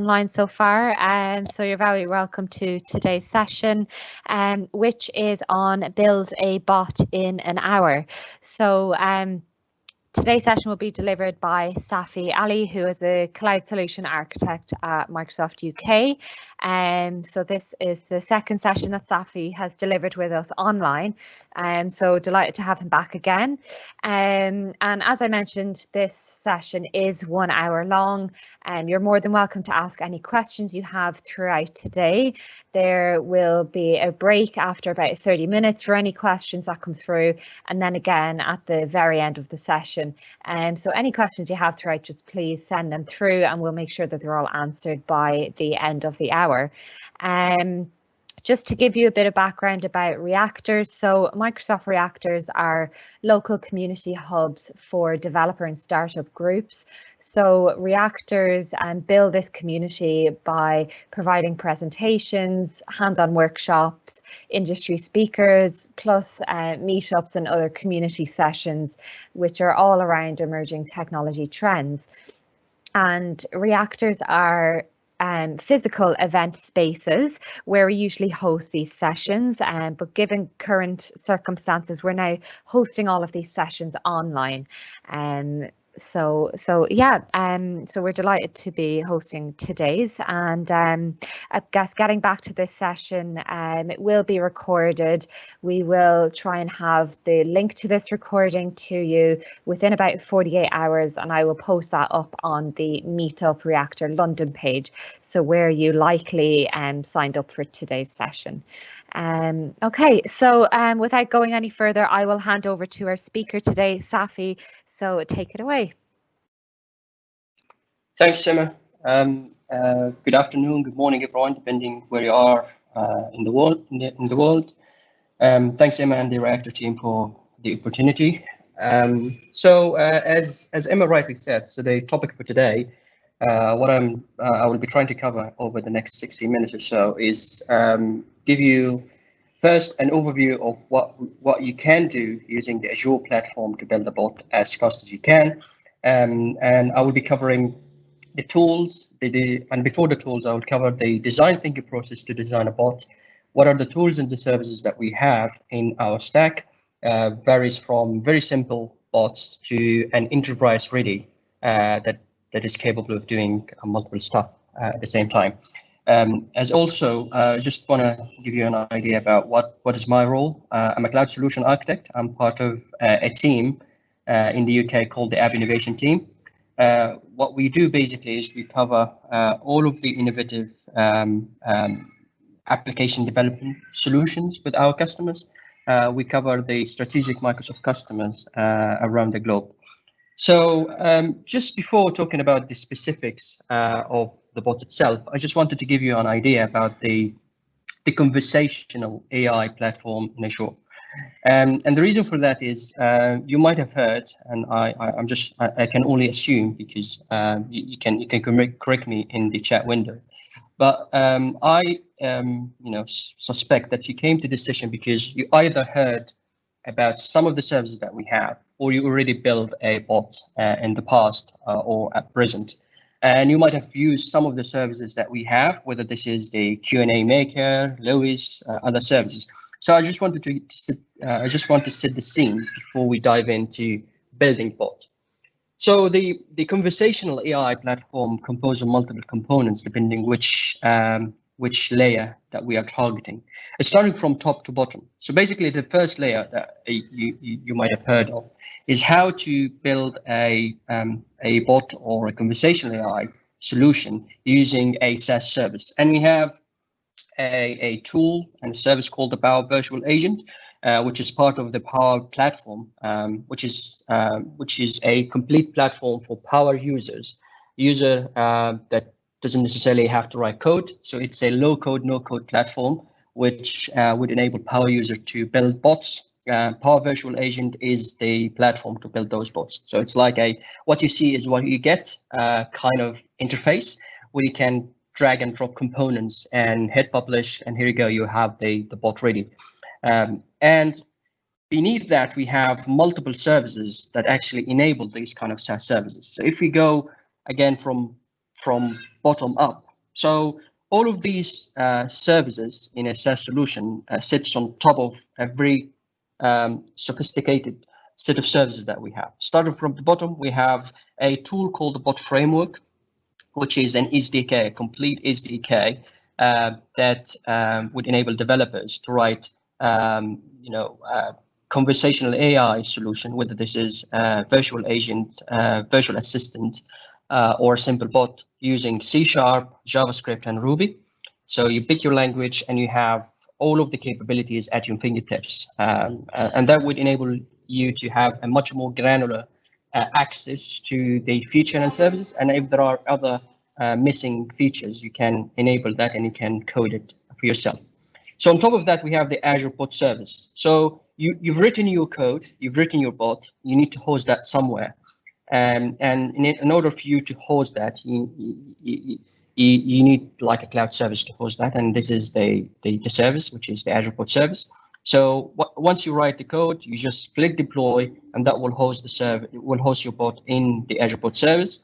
online so far, so you're very welcome to today's session, which is on build a bot in an hour. So today's session will be delivered by Safi Ali, who is a cloud solution architect at Microsoft UK. So this is the second session that Safi has delivered with us online. So delighted to have him back again. And as I mentioned, this session is 1 hour long. You're more than welcome to ask any questions you have throughout today. There will be a break after about 30 minutes for any questions that come through, and then again at the very end of the session. So any questions you have throughout, just please send them through and we'll make sure that they're all answered by the end of the hour. Just to give you a bit of background about Reactors, so Microsoft Reactors are local community hubs for developer and startup groups. So Reactors build this community by providing presentations, hands-on workshops, industry speakers, plus meetups and other community sessions, which are all around emerging technology trends. And Reactors are physical event spaces where we usually host these sessions, but given current circumstances, we're now hosting all of these sessions online. So we're delighted to be hosting today's, and I guess getting back to this session, it will be recorded. We will try and have the link to this recording to you within about 48 hours, and I will post that up on the Meetup Reactor London page, so where you likely signed up for today's session. Okay, so without going any further, I will hand over to our speaker today, Safi, so take it away. Thanks, Emma. Good afternoon, good morning, everyone, depending where you are in the world. Thanks, Emma and the Reactor team for the opportunity. As Emma rightly said, so the topic for today, what I will be trying to cover over the next 60 minutes or so is give you first an overview of what you can do using the Azure platform to build a bot as fast as you can, and I will be covering the tools, and before the tools, I will cover the design thinking process to design a bot. What are the tools and the services that we have in our stack? Varies from very simple bots to an enterprise ready that is capable of doing multiple stuff at the same time. As also, just want to give you an idea about what is my role. I'm a cloud solution architect. I'm part of a team in the UK called the App Innovation Team. What we do basically is we cover all of the innovative application development solutions with our customers. We cover the strategic Microsoft customers around the globe. So just before talking about the specifics of the bot itself, I just wanted to give you an idea about the Conversational AI Platform in Azure. And the reason for that is you might have heard, and I can only assume because you can correct me in the chat window, but I suspect that you came to this session because you either heard about some of the services that we have, or you already built a bot in the past or at present. And you might have used some of the services that we have, whether this is the Q&A Maker, Lois, other services. So I just wanted to set the scene before we dive into building bot. So the Conversational AI platform composes of multiple components depending which layer that we are targeting. It's starting from top to bottom. So basically, the first layer that you might have heard of is how to build a bot or a conversational AI solution using a SaaS service. And we have a tool and a service called the Power Virtual Agent, which is part of the Power Platform, which is a complete platform for Power users that doesn't necessarily have to write code. So it's a low-code, no-code platform, which would enable Power users to build bots. Power Virtual Agent is the platform to build those bots. So it's like what you see is what you get kind of interface where you can drag and drop components and hit publish, and here you go, you have the bot ready. And beneath that, we have multiple services that actually enable these kind of SaaS services. So if we go again from bottom up, So all of these services in a SaaS solution sits on top of a very sophisticated set of services that we have. Starting from the bottom, we have a tool called the Bot Framework, which is an SDK, a complete SDK that would enable developers to write, conversational AI solution, whether this is virtual agent, virtual assistant, or a simple bot using C#, JavaScript, and Ruby. So you pick your language and you have all of the capabilities at your fingertips. And that would enable you to have a much more granular access to the feature and services. And if there are other missing features, you can enable that and you can code it for yourself. So on top of that, we have the Azure Bot Service. So you've written your code, you've written your bot, you need to host that somewhere. And in order for you to host that, you need like a cloud service to host that. And this is the service, which is the Azure Bot Service. So once you write the code, you just click deploy, and that will host the service. It will host your bot in the Azure Bot Service.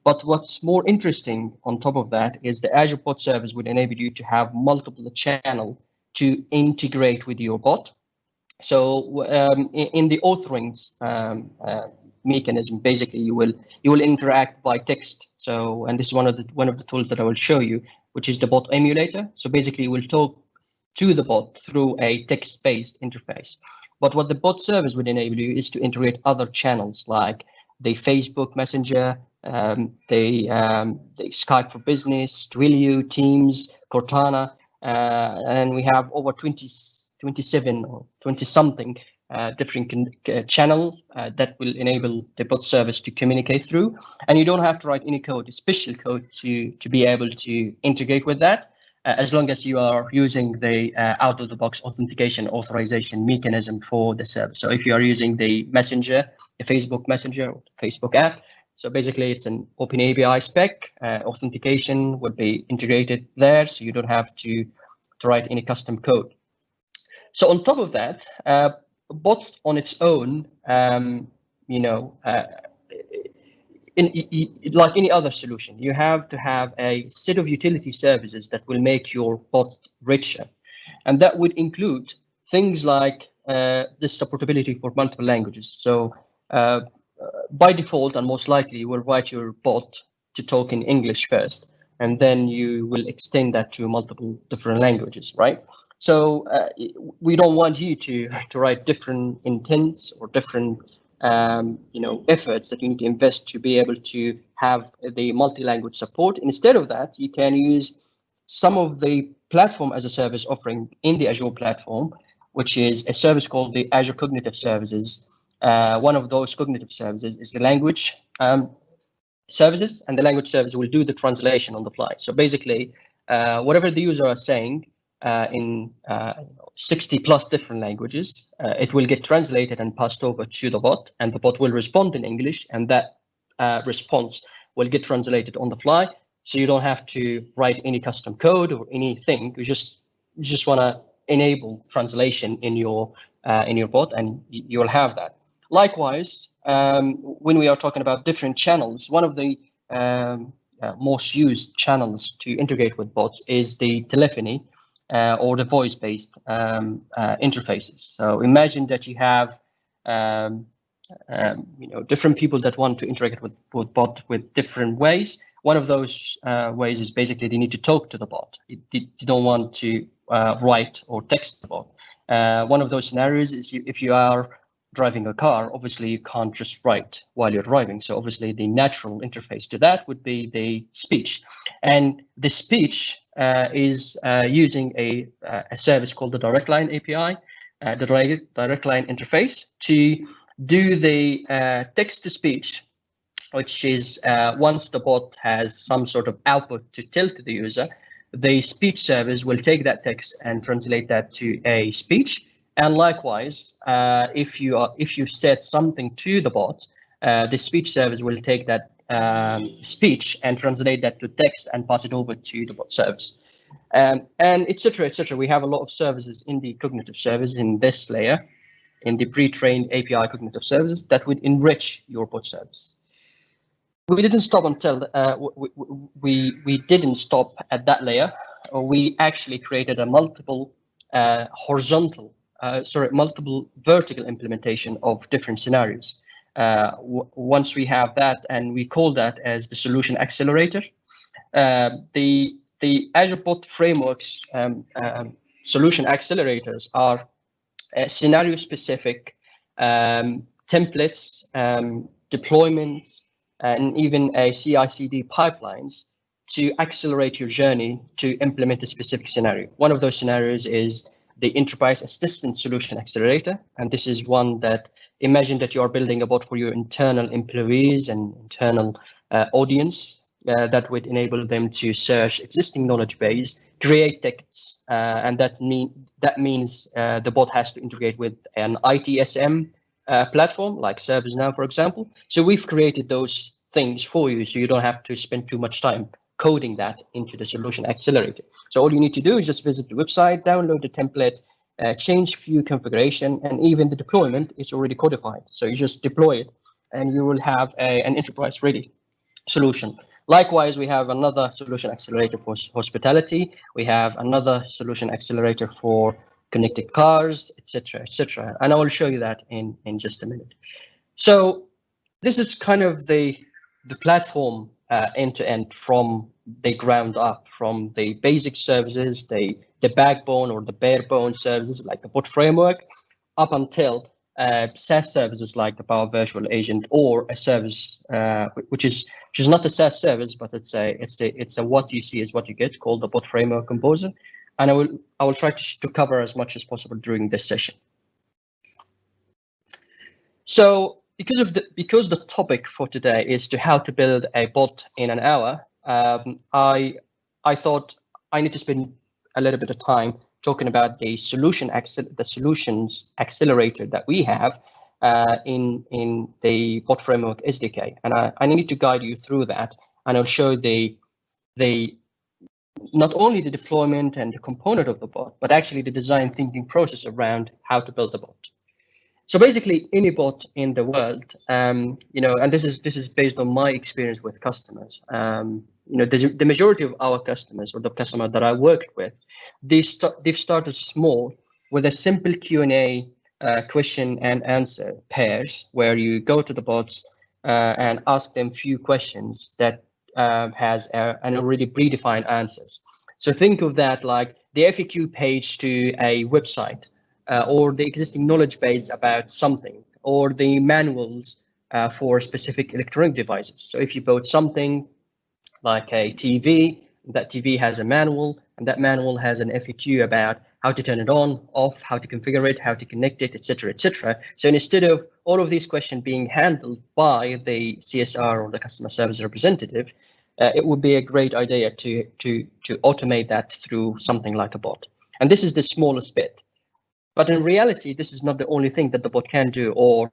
But what's more interesting on top of that is the Azure Bot Service would enable you to have multiple channels to integrate with your bot. So in the authoring mechanism, basically you will interact by text. So, and this is one of the tools that I will show you, which is the bot emulator. So basically you will talk to the bot through a text-based interface. But what the bot service would enable you is to integrate other channels like the Facebook Messenger, the Skype for Business, Twilio, Teams, Cortana, and we have over 27 or 20 something different channel that will enable the bot service to communicate through. And you don't have to write any code, special code to be able to integrate with that, as long as you are using the out-of-the-box authentication authorization mechanism for the service. So if you are using the Messenger, the Facebook Messenger, or the Facebook app, so basically it's an open API spec, authentication would be integrated there, so you don't have to write any custom code. So on top of that, bot on its own, like any other solution, you have to have a set of utility services that will make your bot richer. And that would include things like this supportability for multiple languages. So by default, and most likely, you will write your bot to talk in English first, and then you will extend that to multiple different languages, right? So we don't want you to write different intents or different efforts that you need to invest to be able to have the multi-language support. Instead of that, you can use some of the platform as a service offering in the Azure platform, which is a service called the Azure Cognitive Services. One of those cognitive services is the language services, and the language service will do the translation on the fly. So basically, whatever the user is saying in 60 plus different languages, it will get translated and passed over to the bot, and the bot will respond in English, and that response will get translated on the fly. So you don't have to write any custom code or anything. You just want to enable translation in your bot, and you'll have that. Likewise, when we are talking about different channels, one of the most used channels to integrate with bots is the telephony or the voice-based interfaces. So imagine that you have different people that want to interact with bot with different ways. One of those ways is basically they need to talk to the bot. You don't want to write or text the bot. One of those scenarios is if you are driving a car, obviously you can't just write while you're driving. So obviously the natural interface to that would be the speech. And the speech is using a service called the Direct Line API, the Direct Line interface, to do the text-to-speech, which is once the bot has some sort of output to tell to the user, the speech service will take that text and translate that to a speech. And likewise, if you set something to the bot, the speech service will take that speech and translate that to text and pass it over to the bot service, and etc. etc. We have a lot of services in the cognitive service in this layer, in the pre-trained API cognitive services that would enrich your bot service. we didn't stop until we didn't stop at that layer. We actually created a multiple vertical implementation of different scenarios. Once we have that, and we call that as the solution accelerator. The Azure Bot Framework's solution accelerators are scenario-specific templates, deployments, and even a CI/CD pipelines to accelerate your journey to implement a specific scenario. One of those scenarios is the Enterprise Assistant Solution Accelerator, and this is one that imagine that you are building a bot for your internal employees and internal audience that would enable them to search existing knowledge base, create tickets, and that means the bot has to integrate with an ITSM platform like ServiceNow, for example. So we've created those things for you, so you don't have to spend too much time coding that into the solution accelerator. So all you need to do is just visit the website, download the template, change few configuration, and even the deployment is already codified. So you just deploy it, and you will have an enterprise-ready solution. Likewise, we have another solution accelerator for hospitality. We have another solution accelerator for connected cars, etc., etc. And I will show you that in just a minute. So this is kind of the platform end to end from the ground up, from the basic services, the backbone or the bare bone services like the bot framework, up until SaaS services like the Power Virtual Agent, or a service which is not a SaaS service, but it's a what you see is what you get, called the Bot Framework Composer. And I will try to cover as much as possible during this session. So because the topic for today is to how to build a bot in an hour, I thought I need to spend a little bit of time talking about the solutions accelerator that we have in the Bot Framework SDK, and I need to guide you through that, and I'll show the not only the deployment and the component of the bot, but actually the design thinking process around how to build a bot. So basically, any bot in the world, you know, and this is based on my experience with customers. You know, the majority of our customers, or the customer that I worked with, they've started small with a simple Q&A question and answer pairs, where you go to the bots and ask them few questions that has an already predefined answers. So think of that like the FAQ page to a website, or the existing knowledge base about something, or the manuals for specific electronic devices. So if you bought something like a TV, that TV has a manual, and that manual has an FAQ about how to turn it on, off, how to configure it, how to connect it, etc., etc. So instead of all of these questions being handled by the CSR or the customer service representative, it would be a great idea to automate that through something like a bot. And this is the smallest bit. But in reality, this is not the only thing that the bot can do, or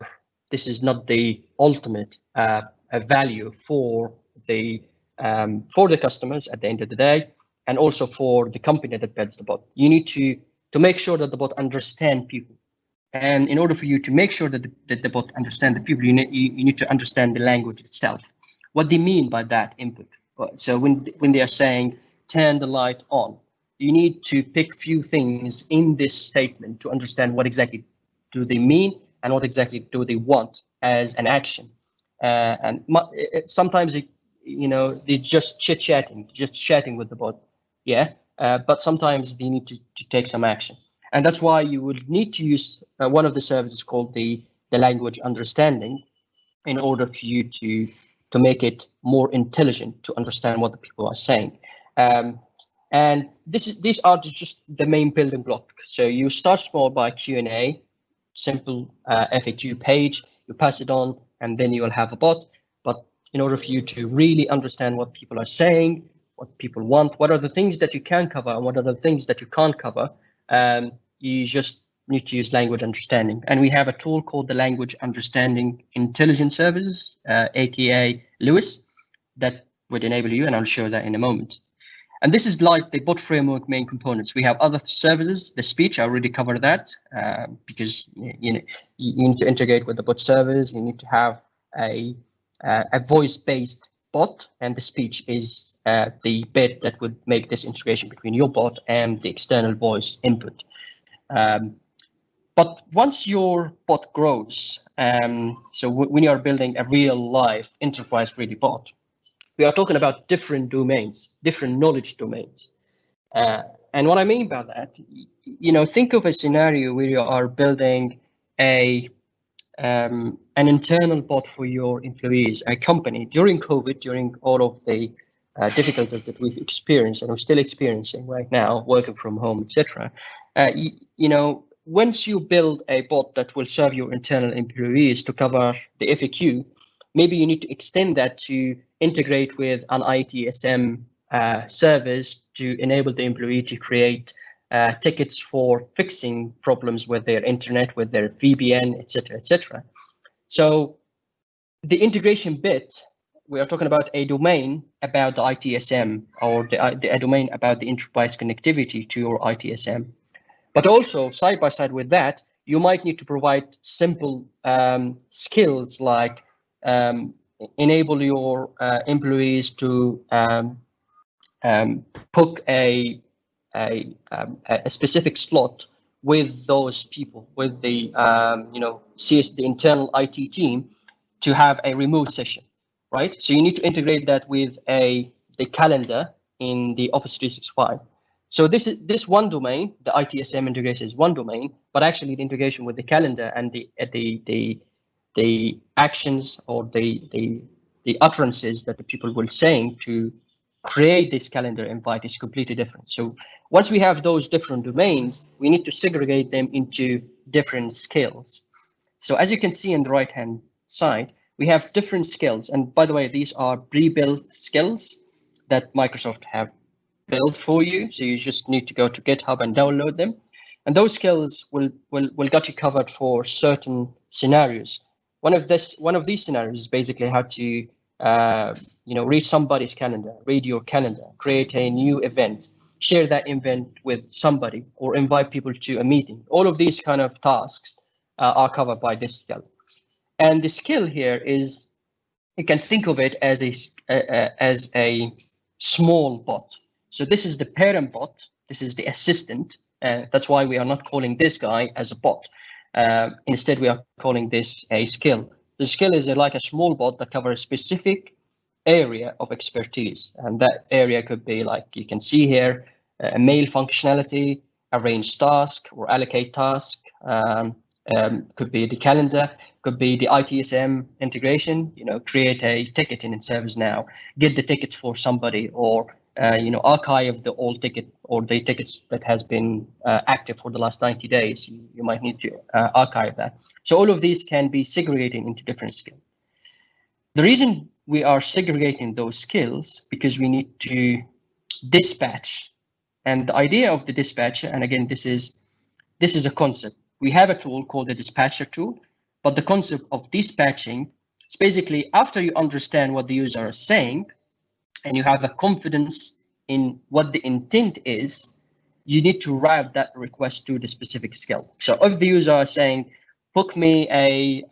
this is not the ultimate value for the customers at the end of the day, and also for the company that builds the bot. You need to make sure that the bot understands people. And in order for you to make sure that the bot understands the people, you need to understand the language itself. What they mean by that input. So when they are saying, turn the light on, you need to pick few things in this statement to understand what exactly do they mean and what exactly do they want as an action. Sometimes you know, they're just chatting with the bot, yeah. But sometimes they need to take some action, and that's why you would need to use one of the services called the language understanding, in order for you to make it more intelligent to understand what the people are saying. And these are just the main building blocks. So you start small by Q&A, simple FAQ page, you pass it on, and then you will have a bot. But in order for you to really understand what people are saying, what people want, what are the things that you can cover and what are the things that you can't cover, you just need to use language understanding. And we have a tool called the Language Understanding Intelligence Services, aka Lewis, that would enable you, and I'll show that in a moment. And this is like the bot framework main components. We have other services, the speech, I already covered that, because you need to integrate with the bot service. You need to have a a voice-based bot, and the speech is the bit that would make this integration between your bot and the external voice input. But once your bot grows, so when you are building a real life enterprise-ready bot, we are talking about different domains, different knowledge domains. And what I mean by that, think of a scenario where you are building an internal bot for your employees, a company. During COVID, during all of the difficulties that we've experienced and we're still experiencing right now, working from home, etc. Once you build a bot that will serve your internal employees to cover the FAQ, maybe you need to extend that to integrate with an ITSM service to enable the employee to create tickets for fixing problems with their internet, with their VPN, etc., etc. So the integration bit, we are talking about a domain about the ITSM, or a domain about the enterprise connectivity to your ITSM. But also, side by side with that, you might need to provide simple skills like enable your employees to book a specific slot with those people, with the the internal IT team, to have a remote session, right? So you need to integrate that with the calendar in the Office 365. So this one domain, the ITSM integration is one domain, but actually the integration with the calendar and the actions or the utterances that the people will saying to create this calendar invite is completely different. So once we have those different domains, we need to segregate them into different skills. So as you can see on the right-hand side, we have different skills. And by the way, these are pre-built skills that Microsoft have built for you. So you just need to go to GitHub and download them. And those skills will get you covered for certain scenarios. One of these scenarios is basically how to read somebody's calendar, read your calendar, create a new event, share that event with somebody, or invite people to a meeting. All of these kind of tasks are covered by this skill. And the skill here is, you can think of it as a small bot. So this is the parent bot. This is the assistant. That's why we are not calling this guy as a bot. Instead, we are calling this a skill. The skill is like a small bot that covers a specific area of expertise. And that area could be, like you can see here, a mail functionality, arrange task or allocate task, could be the calendar, could be the ITSM integration, create a ticket in ServiceNow, get the ticket for somebody, or archive the old ticket or the tickets that has been active for the last 90 days. You might need to archive that. So all of these can be segregated into different skills. The reason we are segregating those skills because we need to dispatch. And the idea of the dispatcher, and again, this is a concept. We have a tool called the dispatcher tool, but the concept of dispatching is basically after you understand what the user is saying, and you have a confidence in what the intent is, you need to route that request to the specific skill. So if the user is saying, book me a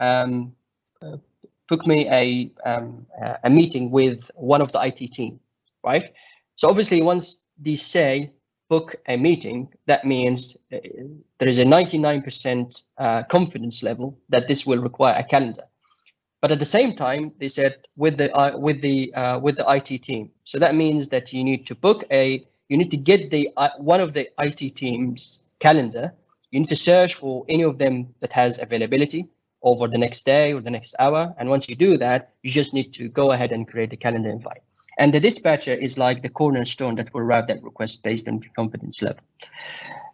meeting with one of the IT team, right? So obviously, once they say book a meeting, that means there is a 99% confidence level that this will require a calendar. But at the same time, they said with the IT team. So that means that you need to get one of the IT team's calendar. You need to search for any of them that has availability over the next day or the next hour. And once you do that, you just need to go ahead and create a calendar invite. And the dispatcher is like the cornerstone that will route that request based on the confidence level.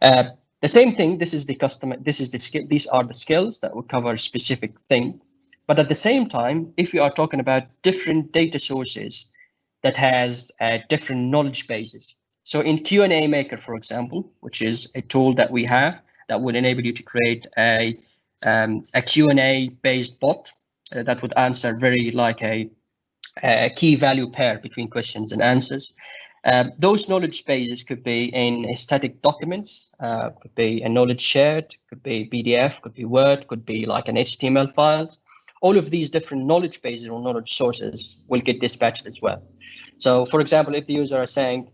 The same thing. This is the customer. This is the skill. These are the skills that will cover a specific thing. But at the same time, if we are talking about different data sources that has different knowledge bases. So in Q&A Maker, for example, which is a tool that we have that would enable you to create a Q&A based bot that would answer very like a key value pair between questions and answers. Those knowledge bases could be in static documents, could be a knowledge shared, could be PDF, could be Word, could be like an HTML files, all of these different knowledge bases or knowledge sources will get dispatched as well. So for example, if the user is saying,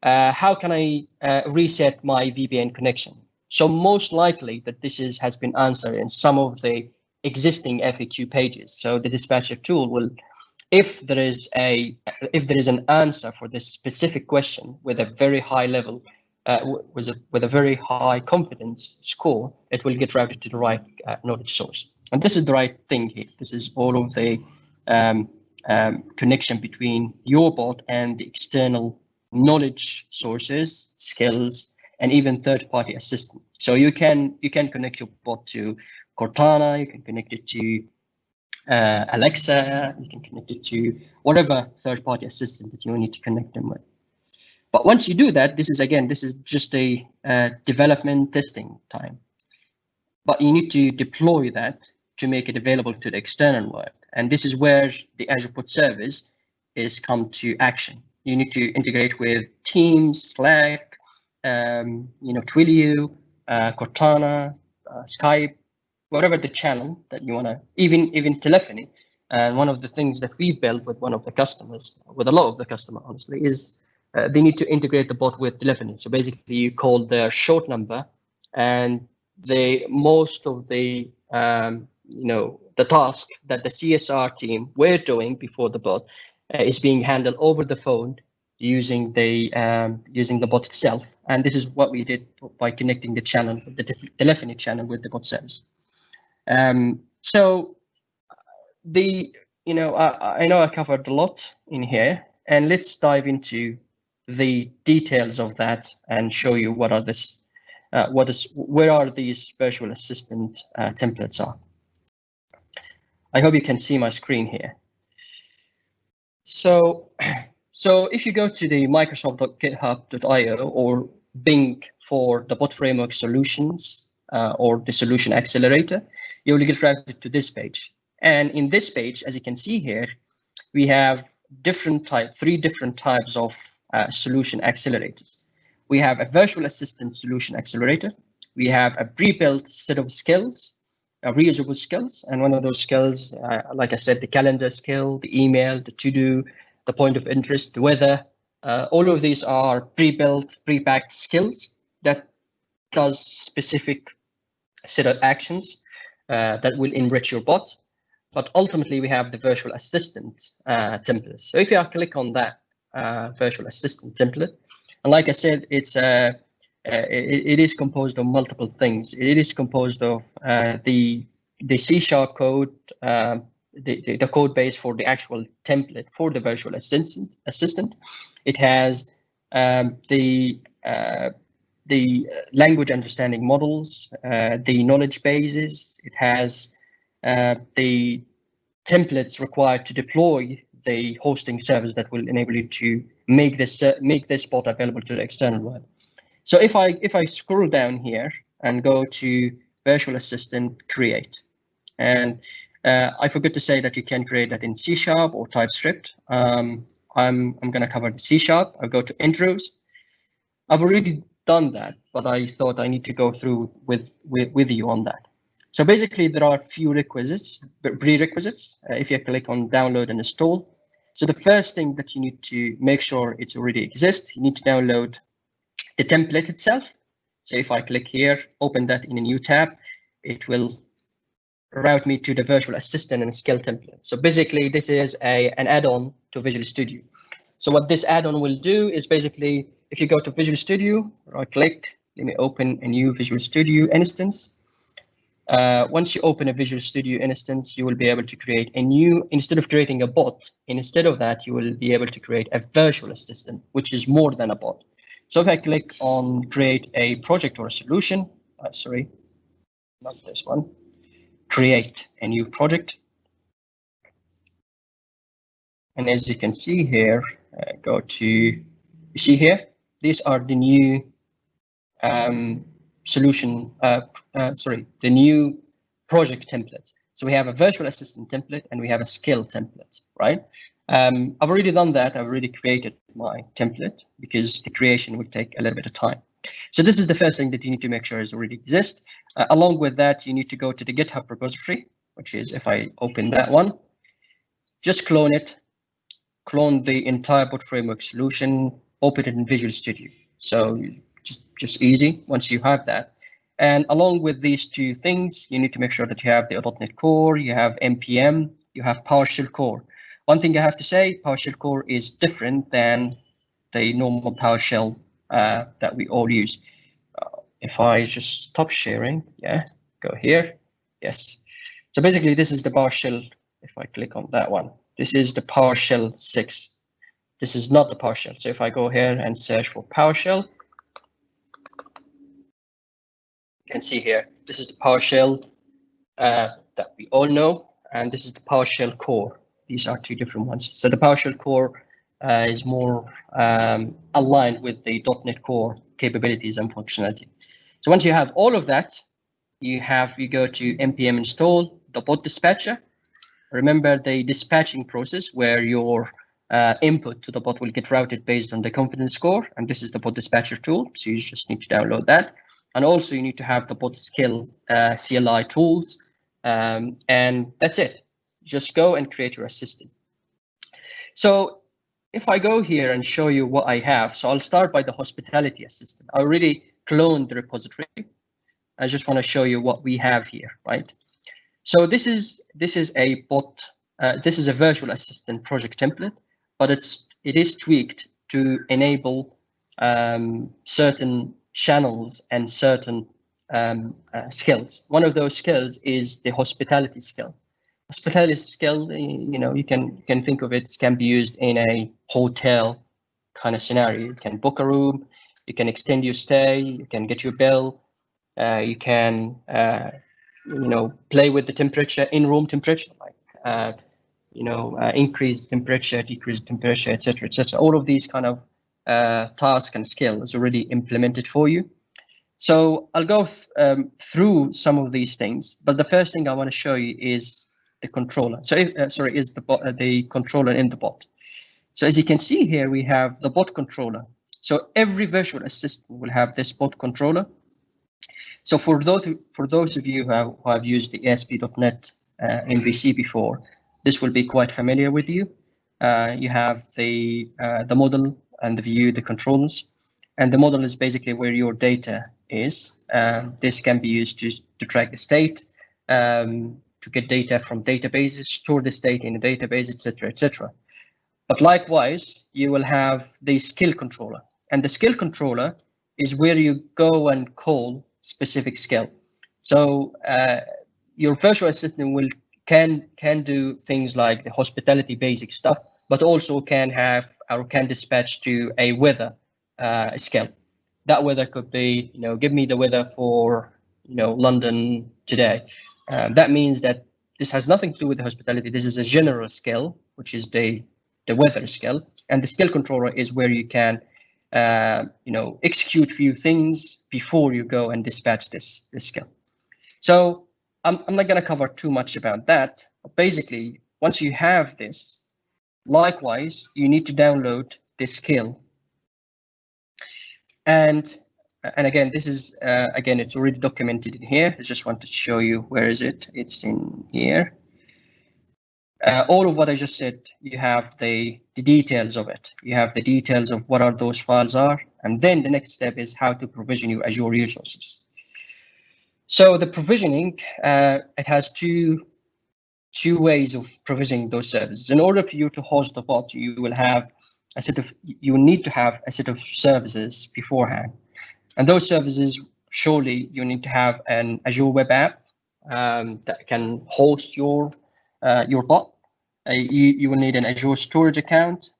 how can I reset my VPN connection? So most likely that this has been answered in some of the existing FAQ pages. So the dispatcher tool will, if there is an answer for this specific question with a very high level, with a very high confidence score, it will get routed to the right knowledge source. And this is the right thing here. This is all of the connection between your bot and the external knowledge sources, skills, and even third-party assistant. So you can connect your bot to Cortana, you can connect it to Alexa, you can connect it to whatever third-party assistant that you need to connect them with. But once you do that, this is just a development testing time. But you need to deploy that to make it available to the external world. And this is where the Azure Bot Service is come to action. You need to integrate with Teams, Slack, Twilio, Cortana, Skype, whatever the channel that you want to, even telephony. And one of the things that we built with one of the customers, with a lot of the customer, honestly, is they need to integrate the bot with telephony. So basically, you call their short number, and most of the the task that the CSR team were doing before the bot is being handled over the phone using the bot itself. And this is what we did by connecting the channel, the telephony channel, with the bot service. So I know I covered a lot in here, and let's dive into the details of that and show you where are these virtual assistant templates are. I hope you can see my screen here. So if you go to the microsoft.github.io or Bing for the bot framework solutions or the solution accelerator, you will get routed to this page. And in this page, as you can see here, we have three different types of solution accelerators. We have a virtual assistant solution accelerator. We have a pre-built set of skills, reusable skills. And one of those skills, like I said, the calendar skill, the email, the to-do, the point of interest, the weather, all of these are pre-built, pre-packed skills that does specific set of actions that will enrich your bot. But ultimately, we have the virtual assistant template. So if you click on that virtual assistant template, and like I said, it is composed of multiple things. It is composed of the C# code, the code base for the actual template for the virtual assistant. It has the language understanding models, the knowledge bases. It has the templates required to deploy the hosting service that will enable you to make this bot available to the external world. So if I scroll down here and go to virtual assistant create, and I forgot to say that you can create that in C# or TypeScript. I'm going to cover the C#. I'll go to intros. I've already done that, but I thought I need to go through with you on that. So basically, there are a few prerequisites. If you click on download and install. So the first thing that you need to make sure it already exists, you need to download the template itself. So if I click here, open that in a new tab, it will route me to the virtual assistant and skill template. So basically, this is an add-on to Visual Studio. So what this add-on will do is basically, if you go to Visual Studio, right click, let me open a new Visual Studio instance. Once you open a Visual Studio instance, you will be able to create a new, instead of creating a bot, instead of that, you will be able to create a virtual assistant, which is more than a bot. So if I click on create a project or a solution, sorry, not this one, create a new project. And as you can see here, go to, you see here, these are the new the new project templates. So we have a virtual assistant template and we have a skill template, right? I've already done that. I've already created my template because the creation will take a little bit of time. So this is the first thing that you need to make sure is already exists. Along with that, you need to go to the GitHub repository which is if I open that one, just clone it, clone the entire bot framework solution, open it in Visual Studio. So just easy once you have that. And along with these two things, you need to make sure that you have the .NET Core, you have NPM, you have PowerShell Core. One thing I have to say, PowerShell Core is different than the normal PowerShell that we all use. If I just stop sharing, yeah, go here, yes. So basically this is the PowerShell. If I click on that one, this is the PowerShell 6. This is not the PowerShell. So if I go here and search for PowerShell, you can see here, this is the PowerShell that we all know, and this is the PowerShell Core. These are two different ones. So the PowerShell Core is more aligned with the .NET Core capabilities and functionality. So once you have all of that, you go to npm install the bot dispatcher. Remember the dispatching process where your input to the bot will get routed based on the confidence score, and this is the bot dispatcher tool. So you just need to download that. And also you need to have the bot skill CLI tools, and that's it. Just go and create your assistant. So if I go here and show you what I have, so I'll start by the hospitality assistant. I already cloned the repository. I just want to show you what we have here, right? So this is a bot. This is a virtual assistant project template, but it is tweaked to enable certain channels and certain skills. One of those skills is the hospitality skill. Hospitality skill, you can think of it can be used in a hotel kind of scenario. You can book a room, you can extend your stay, you can get your bill, you can play with the temperature, in-room temperature, like increase temperature, decrease temperature, etc., etc. All of these kind of tasks and skills already implemented for you. So I'll go through some of these things, but the first thing I want to show you is the controller. So is the controller in the bot. So as you can see here, we have the bot controller. So every virtual assistant will have this bot controller. So for those of you who have used the ASP.NET MVC before, this will be quite familiar with you. You have the model and the view, the controls, and the model is basically where your data is. This can be used to track the state, to get data from databases, store the state in a database, etc., etc. But likewise, you will have the skill controller, and the skill controller is where you go and call specific skill. So your virtual assistant can do things like the hospitality basic stuff, but also can dispatch to a weather skill. That weather could be, give me the weather for, London today. That means that this has nothing to do with the hospitality. This is a general skill, which is the weather skill, and the skill controller is where you can execute few things before you go and dispatch this skill. So I'm not going to cover too much about that. But basically, once you have this, likewise, you need to download this skill. And again, this is it's already documented in here. I just want to show you, where is it? It's in here. All of what I just said, you have the details of it. You have the details of what are those files are. And then the next step is how to provision your Azure resources. So the provisioning, it has two ways of provisioning those services. In order for you to host the bot, you will need to have a set of services beforehand. And those services, surely you need to have an Azure web app that can host your bot. You will need an Azure storage account.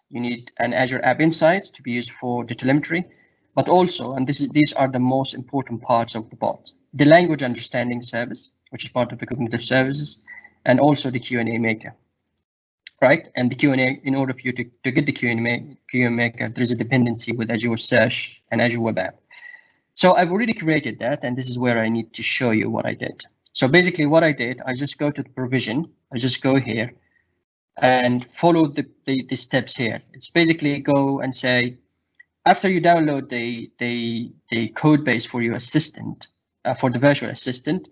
You need an Azure App Insights to be used for the telemetry, but also, and these are the most important parts of the bot, the language understanding service, which is part of the cognitive services, and also the Q&A maker, right? And the Q&A, in order for you to get the Q&A maker, there is a dependency with Azure Search and Azure Web App. So I've already created that, and this is where I need to show you what I did. So basically what I did, I just go to the provision, I just go here and follow the steps here. It's basically go and say, after you download the code base for your assistant, for the virtual assistant,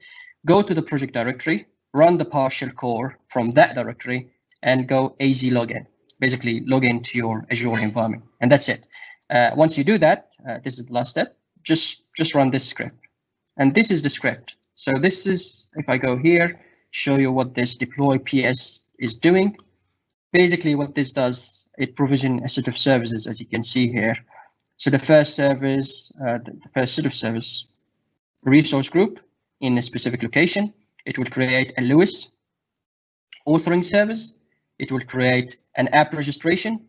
go to the project directory, run the PowerShell core from that directory, and go AZ login. Basically, log into your Azure environment, and that's it. Once you do that, this is the last step. Just run this script, and this is the script. So this is, if I go here, show you what this deploy PS is doing. Basically, what this does, it provisions a set of services, as you can see here. So the first service, the first set of service resource group in a specific location, it will create a Lewis authoring service. It will create an app registration.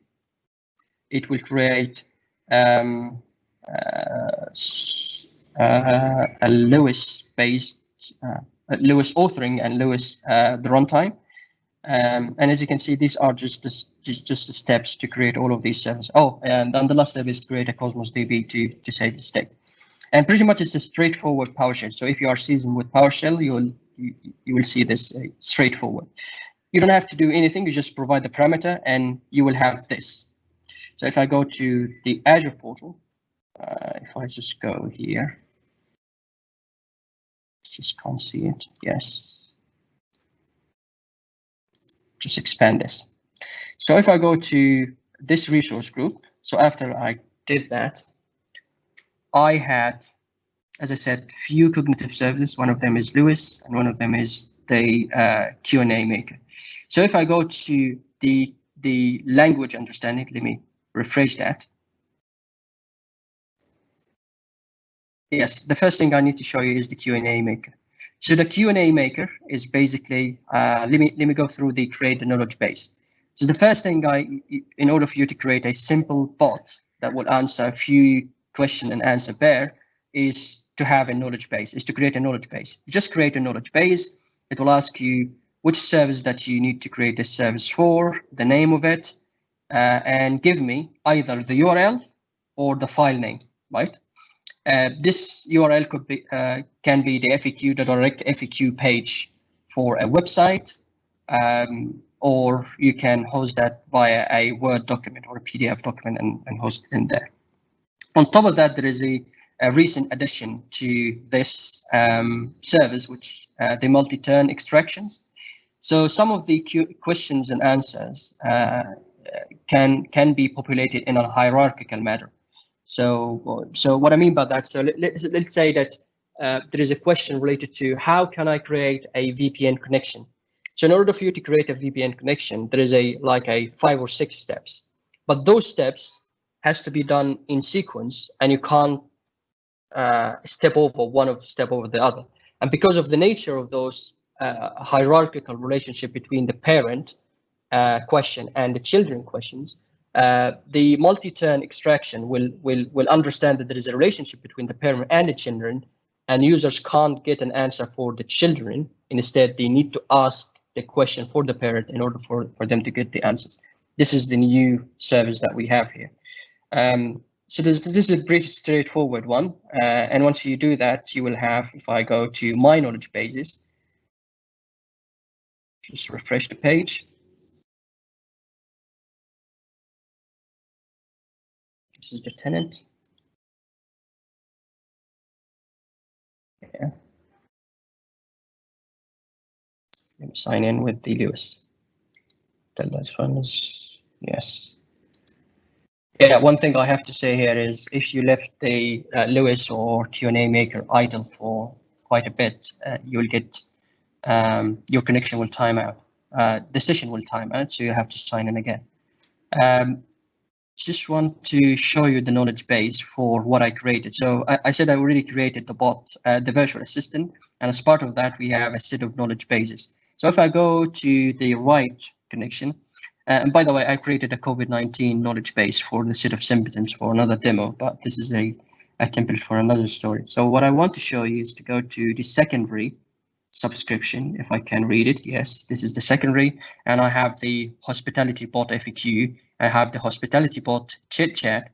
It will create a Lewis-based Lewis authoring and Lewis the runtime. And as you can see, these are just the steps to create all of these servers. Oh, and then the last step is create a Cosmos DB to save the state. And pretty much it's a straightforward PowerShell. So if you are seasoned with PowerShell, you will see this straightforward. You don't have to do anything. You just provide the parameter, and you will have this. So if I go to the Azure portal, if I just go here, just can't see it. Yes. Just expand this. So if I go to this resource group, so after I did that, I had, as I said, few cognitive services. One of them is Lewis, and one of them is the Q&A maker. So if I go to the language understanding, let me refresh that. Yes, the first thing I need to show you is the Q&A maker. So the Q&A maker is basically, let me go through the create the knowledge base. So the first thing in order for you to create a simple bot that will answer a few question and answer pair, is to have a knowledge base, is to create a knowledge base. You just create a knowledge base. It will ask you which service that you need to create this service for, the name of it, and give me either the URL or the file name, right? This URL could be can be the FAQ, the direct FAQ page for a website, or you can host that via a Word document or a PDF document and host it in there. On top of that, there is a recent addition to this service, which the multi-turn extractions. So some of the questions and answers can be populated in a hierarchical manner. So what I mean by that, so let's say that there is a question related to how can I create a VPN connection. So in order for you to create a VPN connection, there is like 5 or 6 steps, but those steps has to be done in sequence, and you can't step over the other. And because of the nature of those hierarchical relationship between the parent question and the children questions, the multi-turn extraction will understand that there is a relationship between the parent and the children, and users can't get an answer for the children. Instead, they need to ask the question for the parent in order for them to get the answers. This is the new service that we have here. So this is a pretty straightforward one. And once you do that, you will have, if I go to my knowledge bases, just refresh the page. This is the tenant. Yeah. Let me sign in with the Lewis. Tell that one is yes. Yeah, one thing I have to say here is if you left the Lewis or Q&A maker idle for quite a bit, you'll get your connection will time out. The session will time out, so you have to sign in again. Just want to show you the knowledge base for what I created. So I said I already created the bot, the virtual assistant, and as part of that, we have a set of knowledge bases. So if I go to the right connection, and by the way, I created a COVID-19 knowledge base for the set of symptoms for another demo, but this is a template for another story. So what I want to show you is to go to the secondary subscription, if I can read it. Yes, this is the secondary, and I have the hospitality bot FAQ. I have the hospitality bot chit chat.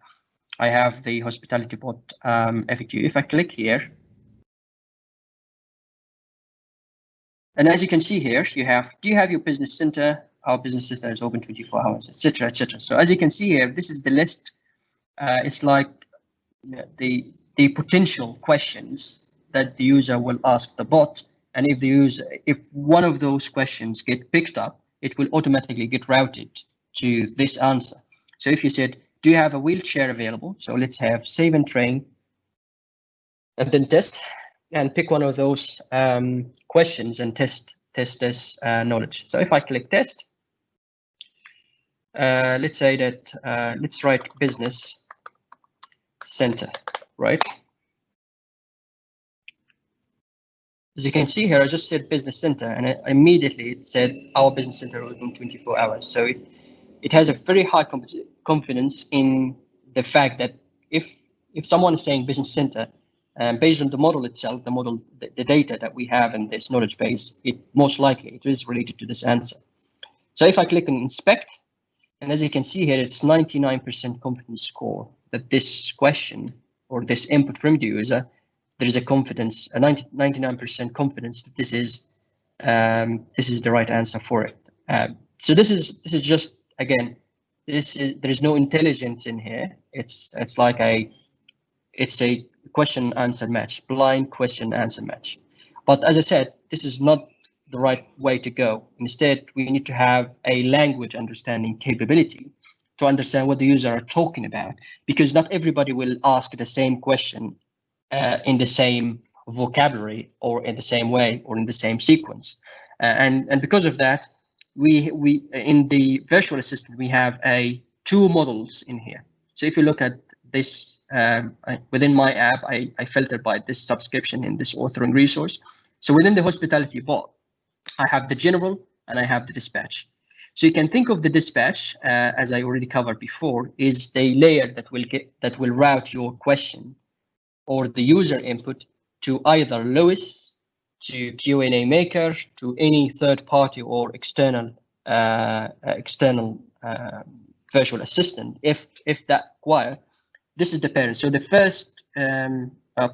I have the hospitality bot FAQ. If I click here, and as you can see here, you have, do you have your business center? Our business center is open 24 hours, etc., etc. So as you can see here, this is the list. It's like the potential questions that the user will ask the bot, And if one of those questions get picked up, it will automatically get routed to this answer. So if you said, do you have a wheelchair available? So let's have save and train, and then test, and pick one of those questions and test this knowledge. So if I click test, let's say that let's write business center, right? As you can see here, I just said business center, and immediately it said our business center open 24 hours. So it has a very high confidence in the fact that if someone is saying business center, based on the model itself, the data that we have in this knowledge base, it most likely it is related to this answer. So if I click on inspect, and as you can see here, it's 99% confidence score that this question or this input from the user, there is a confidence, a 99% confidence that this is the right answer for it. So this is just, again, there is no intelligence in here. It's like a question answer match, blind question answer match. But as I said, this is not the right way to go. Instead, we need to have a language understanding capability to understand what the user are talking about, because not everybody will ask the same question in the same vocabulary or in the same way or in the same sequence. And because of that, we in the virtual assistant, we have two models in here. So if you look at this within my app, I filter by this subscription in this authoring resource. So within the hospitality bot, I have the general and I have the dispatch. So you can think of the dispatch, as I already covered before, is the layer that will route your question or the user input to either Lewis, to Q&A maker, to any third party or external virtual assistant, if that required. This is the parent. So the first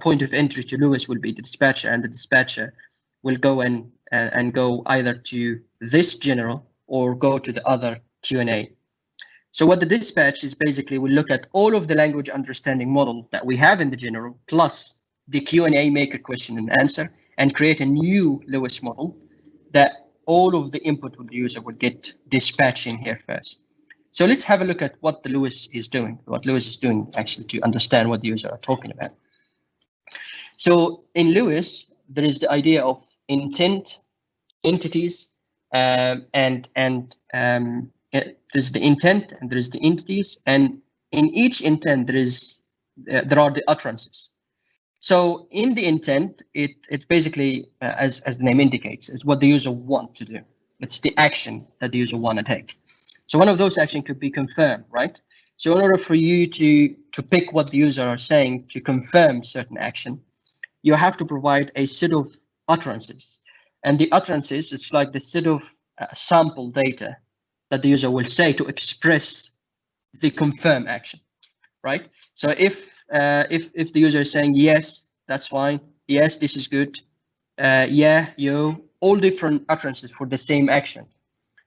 point of entry to Lewis will be the dispatcher, and the dispatcher will go and go either to this general or go to the other Q&A. So what the dispatch is basically, we look at all of the language understanding model that we have in the general, plus the Q&A maker question and answer, and create a new Lewis model that all of the input of the user would get dispatched in here first. So let's have a look at what the Lewis is doing, actually to understand what the user are talking about. So in Lewis, there is the idea of intent, entities, there's the intent and there's the entities, and in each intent there are the utterances. So in the intent, it basically, as the name indicates, is what the user wants to do. It's the action that the user want to take. So one of those actions could be confirm, right? So in order for you to pick what the user are saying to confirm certain action, you have to provide a set of utterances. And the utterances, it's like the set of sample data that the user will say to express the confirm action, right? So if the user is saying yes, that's fine. Yes, this is good. Yeah, yo, all different utterances for the same action.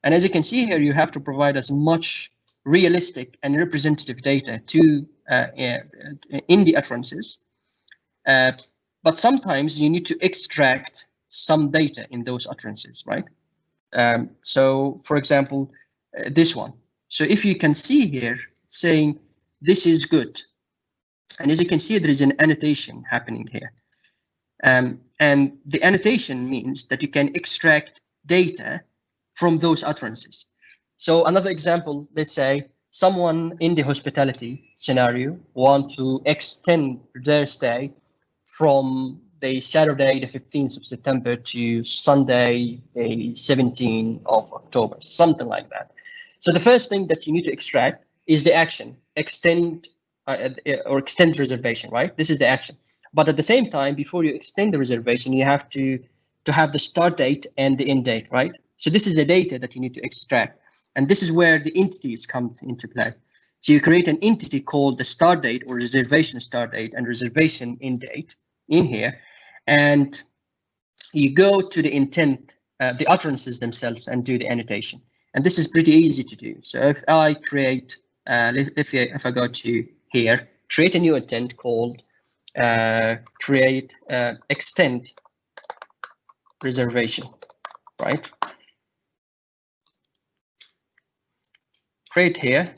And as you can see here, you have to provide as much realistic and representative data to in the utterances. But sometimes you need to extract some data in those utterances, right? So for example, this one. So if you can see here saying this is good, and as you can see, there is an annotation happening here. And the annotation means that you can extract data from those utterances. So another example, let's say someone in the hospitality scenario want to extend their stay from the Saturday, the 15th of September to Sunday, the 17th of October, something like that. So the first thing that you need to extract is the action, extend reservation, right? This is the action. But at the same time, before you extend the reservation, you have to have the start date and the end date, right? So this is the data that you need to extract. And this is where the entities come into play. So you create an entity called the start date or reservation start date and reservation end date in here. And you go to the intent, the utterances themselves, and do the annotation. And this is pretty easy to do. So if I create, if I go to here, create a new intent called extend reservation, right? Create here,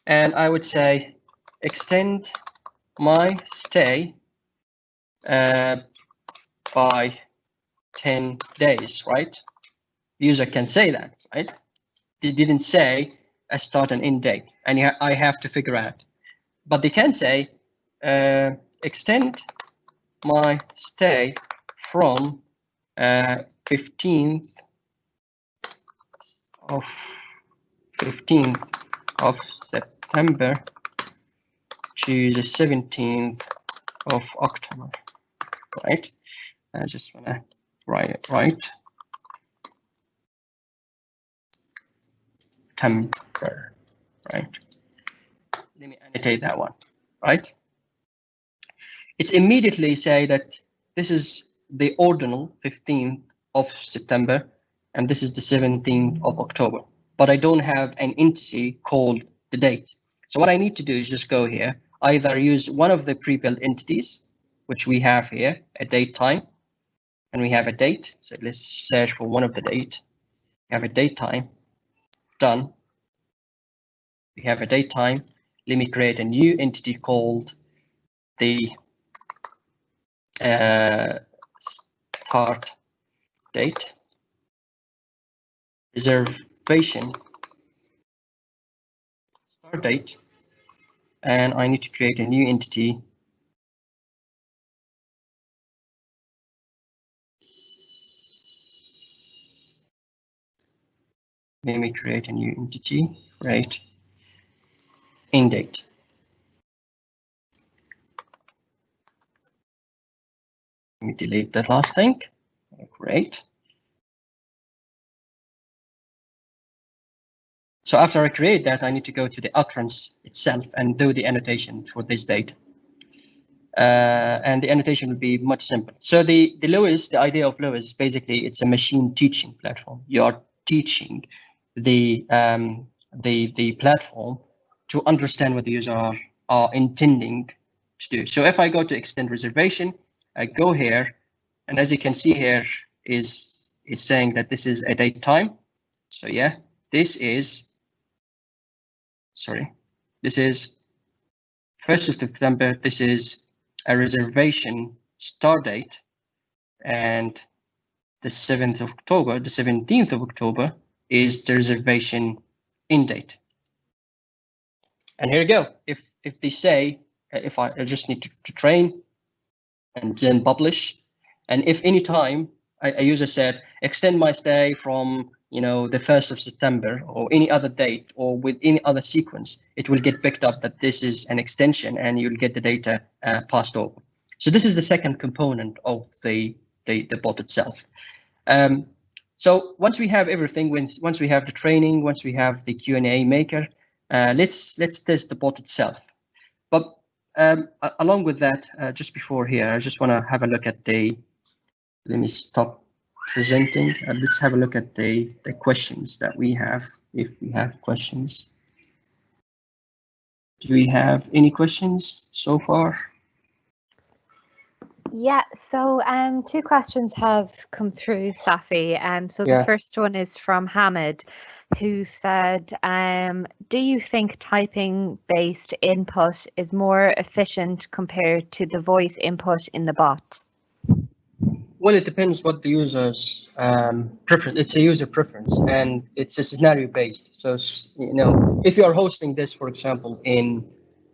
and I would say extend my stay by 10 days, right? User can say that, right? They didn't say a start and end date, and I have to figure out. But they can say extend my stay from 15th of September to the 17th of October, right? I just want to write it right. September, right? Let me annotate that one, right? It's immediately say that this is the ordinal 15th of September, and this is the 17th of October, but I don't have an entity called the date. So what I need to do is just go here, either use one of the pre-built entities, which we have here, a date time, and we have a date. So let's search for one of the date. We have a date time, done. We have a date time. Let me create a new entity called the start date, reservation start date, and I need to create a new entity. Let me create a new entity, right? End date. Let me delete that last thing. Great. So after I create that, I need to go to the utterance itself and do the annotation for this date. And the annotation will be much simpler. So the Lewis, the idea of Lewis, basically it's a machine teaching platform. You are teaching the platform to understand what the user are intending to do. So if I go to extend reservation, I go here, and as you can see here is saying that this is a date time. So yeah, this is 1st of September. This is a reservation start date, and the 7th of October, the 17th of October is the reservation end date. And here you go. If they say, if I just need to train and then publish, and if any time a user said extend my stay from the 1st of September or any other date or with any other sequence, it will get picked up that this is an extension and you'll get the data passed over. So this is the second component of the bot itself. So once we have everything, once we have the training, once we have the Q&A maker, let's test the bot itself. But along with that, just before here, I just want to have a look at let me stop presenting. Let's have a look at the questions that we have, if we have questions. Do we have any questions so far? Yeah, so 2 questions have come through, Safi. So the first one is from Hamid, who said, do you think typing-based input is more efficient compared to the voice input in the bot? Well, it depends what the user's preference. It's a user preference, and it's a scenario based. So, if you are hosting this, for example, in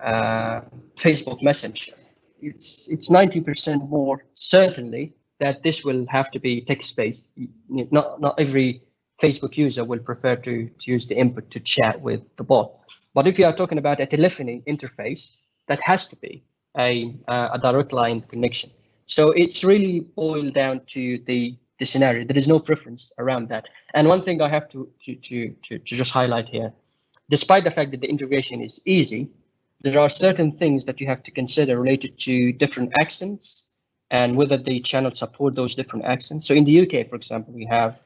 Facebook Messenger, it's 90% more certainly that this will have to be text based. Not every Facebook user will prefer to use the input to chat with the bot. But if you are talking about a telephony interface, that has to be a direct line connection. So it's really boiled down to the scenario. There is no preference around that. And one thing I have to just highlight here, despite the fact that the integration is easy, there are certain things that you have to consider related to different accents and whether the channel support those different accents. So in the UK, for example, we have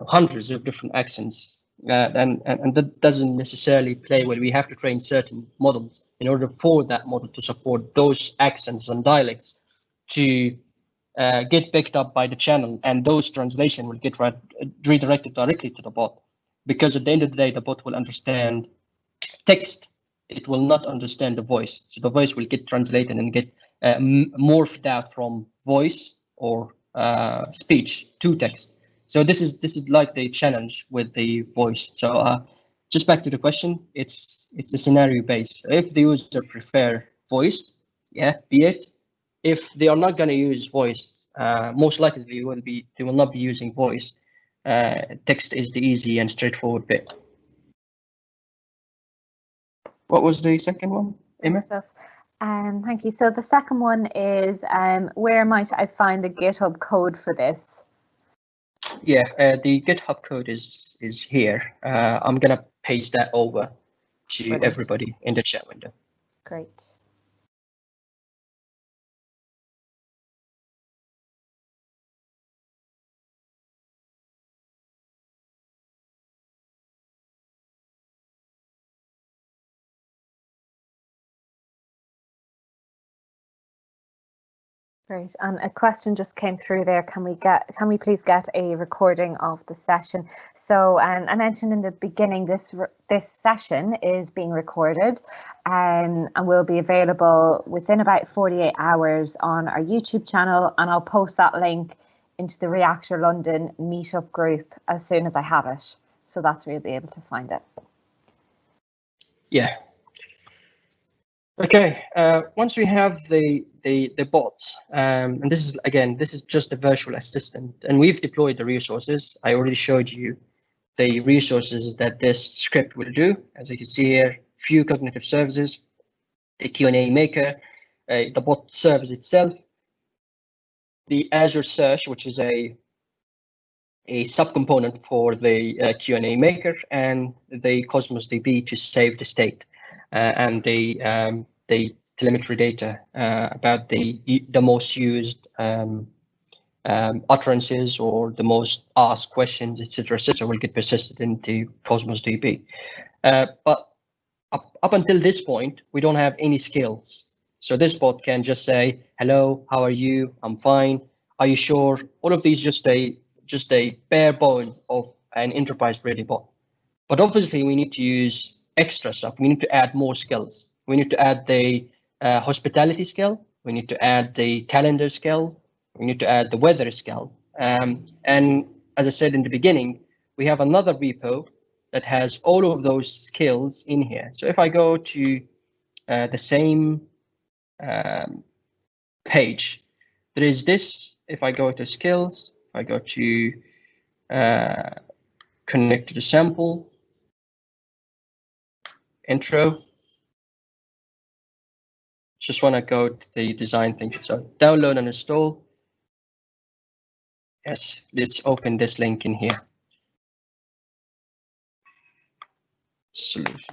hundreds of different accents, and that doesn't necessarily play well. We have to train certain models in order for that model to support those accents and dialects to get picked up by the channel, and those translation will get redirected directly to the bot. Because at the end of the day, the bot will understand text. It will not understand the voice. So the voice will get translated and get morphed out from voice or speech to text. So this is like the challenge with the voice. So just back to the question, it's a scenario based. If the user prefer voice, yeah, be it. If they are not going to use voice, most likely they will not be using voice. Text is the easy and straightforward bit. What was the second one, Emma? Thank you. So the second one is, where might I find the GitHub code for this? Yeah, the GitHub code is here. I'm gonna paste that over to Brilliant. Everybody in the chat window. Great. Great. And a question just came through there. Can we please get a recording of the session? So I mentioned in the beginning, this session is being recorded and will be available within about 48 hours on our YouTube channel, and I'll post that link into the Reactor London meetup group as soon as I have it. So that's where you'll be able to find it. Yeah. Okay, once we have the bots, and this is just a virtual assistant, and we've deployed the resources. I already showed you the resources that this script will do. As you can see here, few cognitive services, the Q&A maker, the bot service itself, the Azure search, which is a subcomponent for the Q&A maker, and the Cosmos DB to save the state. And the telemetry data about the most used utterances or the most asked questions, etc., will get persisted into Cosmos DB. But up until this point, we don't have any skills. So this bot can just say, "Hello, how are you? I'm fine. Are you sure?" All of these just a bare bone of an enterprise-ready bot. But obviously, we need to use extra stuff. We need to add more skills. We need to add the hospitality skill. We need to add the calendar skill. We need to add the weather skill. And as I said in the beginning, we have another repo that has all of those skills in here. So if I go to the same page, there is this. If I go to skills, if I go to connect to the sample, intro, just want to go to the design thing. So download and install. Yes, let's open this link in here. Solutions.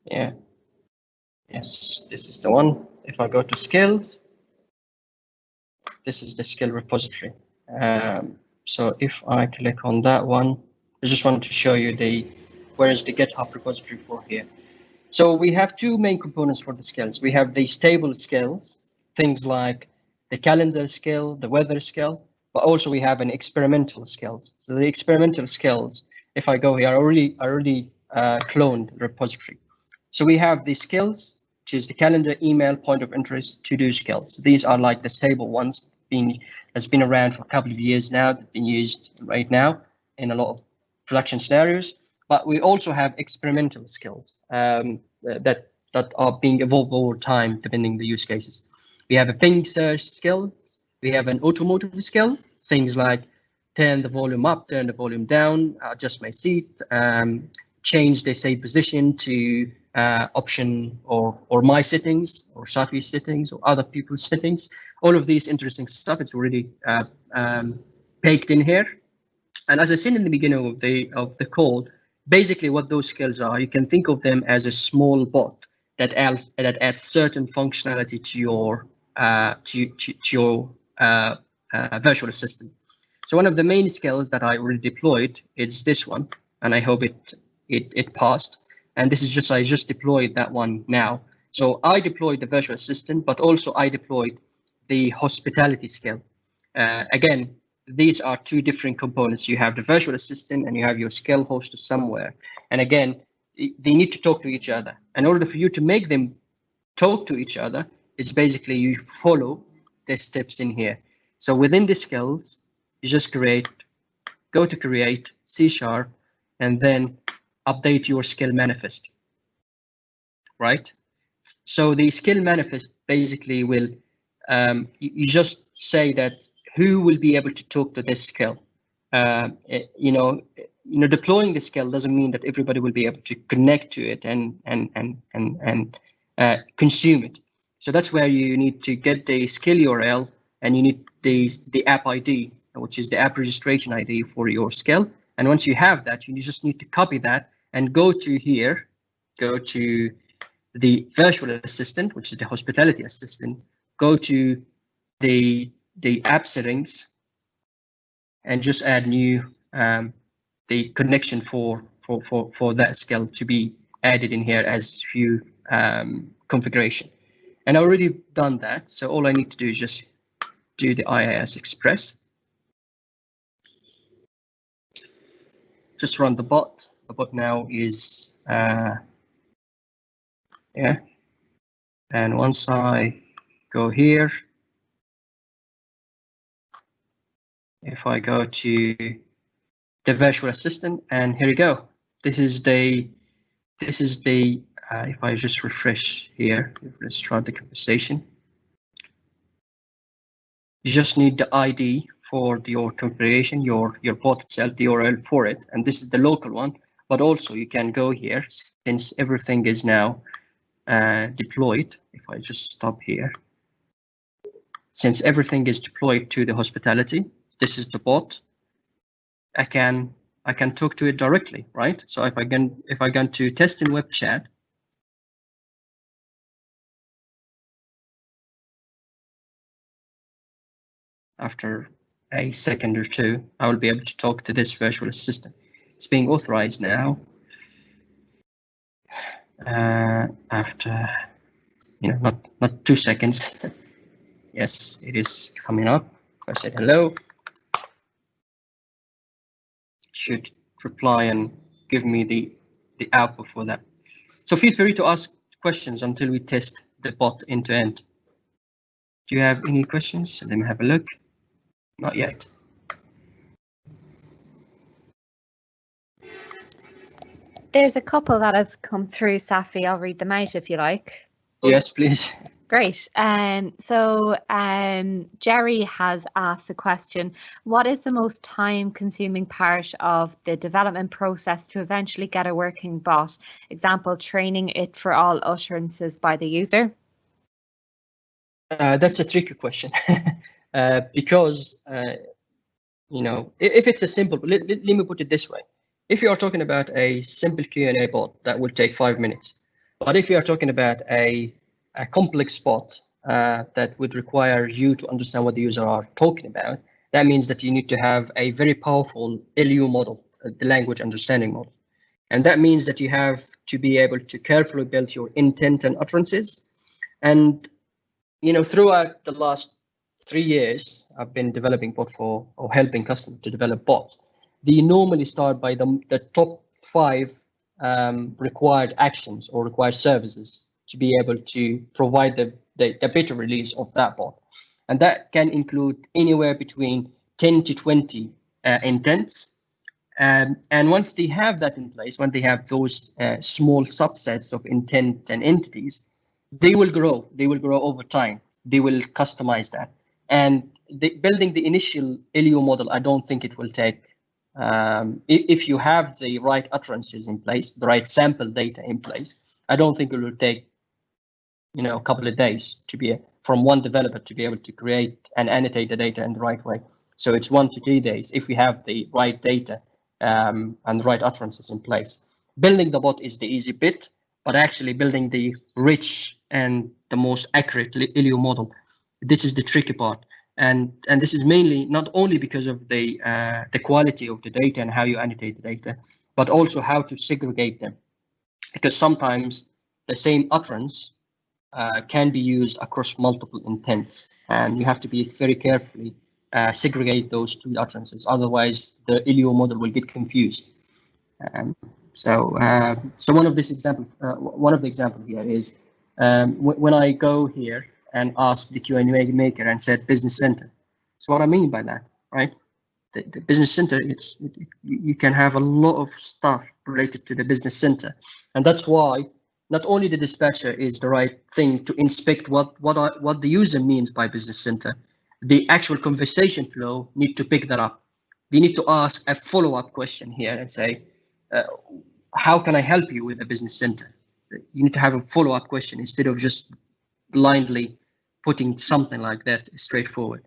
Yeah. Yes, this is the one. If I go to skills, this is the skill repository. So if I click on that one, I just wanted to show you where is the GitHub repository for here. So we have two main components for the skills. We have the stable skills, things like the calendar skill, the weather skill, but also we have an experimental skills. So the experimental skills, if I go here, I already cloned the repository. So we have the skills, which is the calendar, email, point of interest, to-do skills. These are like the stable ones that's been around for a couple of years now, that's been used right now in a lot of production scenarios. But we also have experimental skills that are being evolved over time, depending on the use cases. We have a ping search skill. We have an automotive skill, things like turn the volume up, turn the volume down, adjust my seat, change the save position to option or my settings or Safi's settings or other people's settings. All of these interesting stuff, it's already baked in here. And as I said in the beginning of the call, basically what those skills are, you can think of them as a small bot that adds certain functionality to your virtual assistant. So one of the main skills that I already deployed is this one. and I hope it passed. And this is just, I just deployed that one now. So I deployed the virtual assistant, but also I deployed the hospitality skill. Again, these are two different components. You have the virtual assistant and you have your skill hosted somewhere. And again, they need to talk to each other. In order for you to make them talk to each other, is basically you follow the steps in here. So within the skills, you just go to create, C#, and then update your skill manifest, right? So the skill manifest basically will, you just say that who will be able to talk to this skill. Deploying the skill doesn't mean that everybody will be able to connect to it and consume it. So that's where you need to get the skill URL, and you need the app ID, which is the app registration ID for your skill. And once you have that, you just need to copy that and go to here, go to the virtual assistant, which is the hospitality assistant, go to the app settings, and just add new the connection for that skill to be added in here as view configuration. And I already done that, so all I need to do is just do the IIS Express. Just run the bot. The bot now is yeah. And once I go here, if I go to the virtual assistant, and here we go. This is the if I just refresh here, let's try the conversation. You just need the ID for your configuration, your bot itself, the URL for it, and this is the local one. But also you can go here, since everything is now deployed. If I just stop here, since everything is deployed to the hospitality, this is the bot. I can talk to it directly, right? So if I go to test in web chat, after a second or two, I will be able to talk to this virtual assistant. It's being authorized now. After, not 2 seconds. Yes, it is coming up. I said hello. It should reply and give me the output for that. So feel free to ask questions until we test the bot end to end. Do you have any questions? Let me have a look. Not yet. There's a couple that have come through, Safi. I'll read them out if you like. Yes, please. Great. So Jerry has asked the question, what is the most time-consuming part of the development process to eventually get a working bot? Example, training it for all utterances by the user? That's a tricky question because, if it's a simple, let me put it this way. If you are talking about a simple Q&A bot, that will take 5 minutes. But if you are talking about a complex bot that would require you to understand what the user are talking about, that means that you need to have a very powerful LU model, the language understanding model. And that means that you have to be able to carefully build your intent and utterances. And, throughout the last 3 years, I've been developing bot or helping customers to develop bots. They normally start by the top 5 required actions or required services to be able to provide the beta release of that bot. And that can include anywhere between 10 to 20 intents. And once they have that in place, when they have those small subsets of intent and entities, they will grow. They will grow over time. They will customize that. And building the initial LU model, I don't think it will take, if you have the right utterances in place, the right sample data in place, I don't think it will take, a couple of days to be from one developer to be able to create and annotate the data in the right way. So it's 1 to 3 days if we have the right data and the right utterances in place. Building the bot is the easy bit, but actually building the rich and the most accurate LU model, this is the tricky part. And this is mainly not only because of the quality of the data and how you annotate the data, but also how to segregate them, because sometimes the same utterance can be used across multiple intents, and you have to be very carefully segregate those two utterances. Otherwise, the LEO model will get confused. So one of the example here is when I go here and ask the Q&A maker and said business center. So what I mean by that, right? The business center, you can have a lot of stuff related to the business center, and that's why not only the dispatcher is the right thing to inspect what the user means by business center, the actual conversation flow need to pick that up. They need to ask a follow-up question here and say, how can I help you with the business center? You need to have a follow-up question instead of just blindly putting something like that straightforward,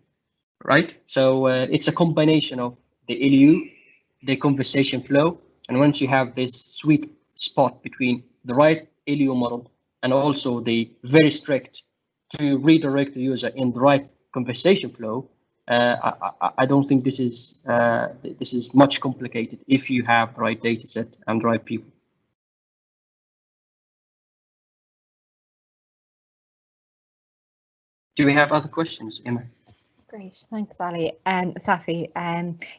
right? So it's a combination of the LU, the conversation flow, and once you have this sweet spot between the right LU model and also the very strict to redirect the user in the right conversation flow, I don't think this is much complicated if you have the right data set and the right people. Do we have other questions, Emma? Great, thanks, Ali and Safi.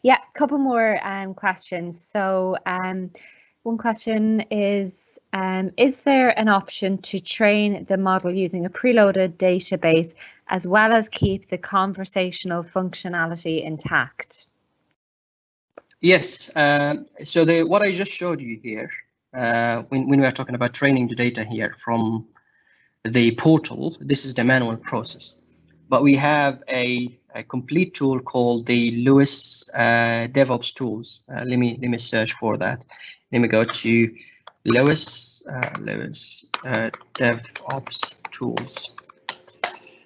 Yeah, a couple more questions. So one question is there an option to train the model using a preloaded database as well as keep the conversational functionality intact? Yes. So what I just showed you here, when we are talking about training the data here from the portal, this is the manual process. But we have a complete tool called the Lewis DevOps tools. Let me search for that. Let me go to Lewis DevOps tools.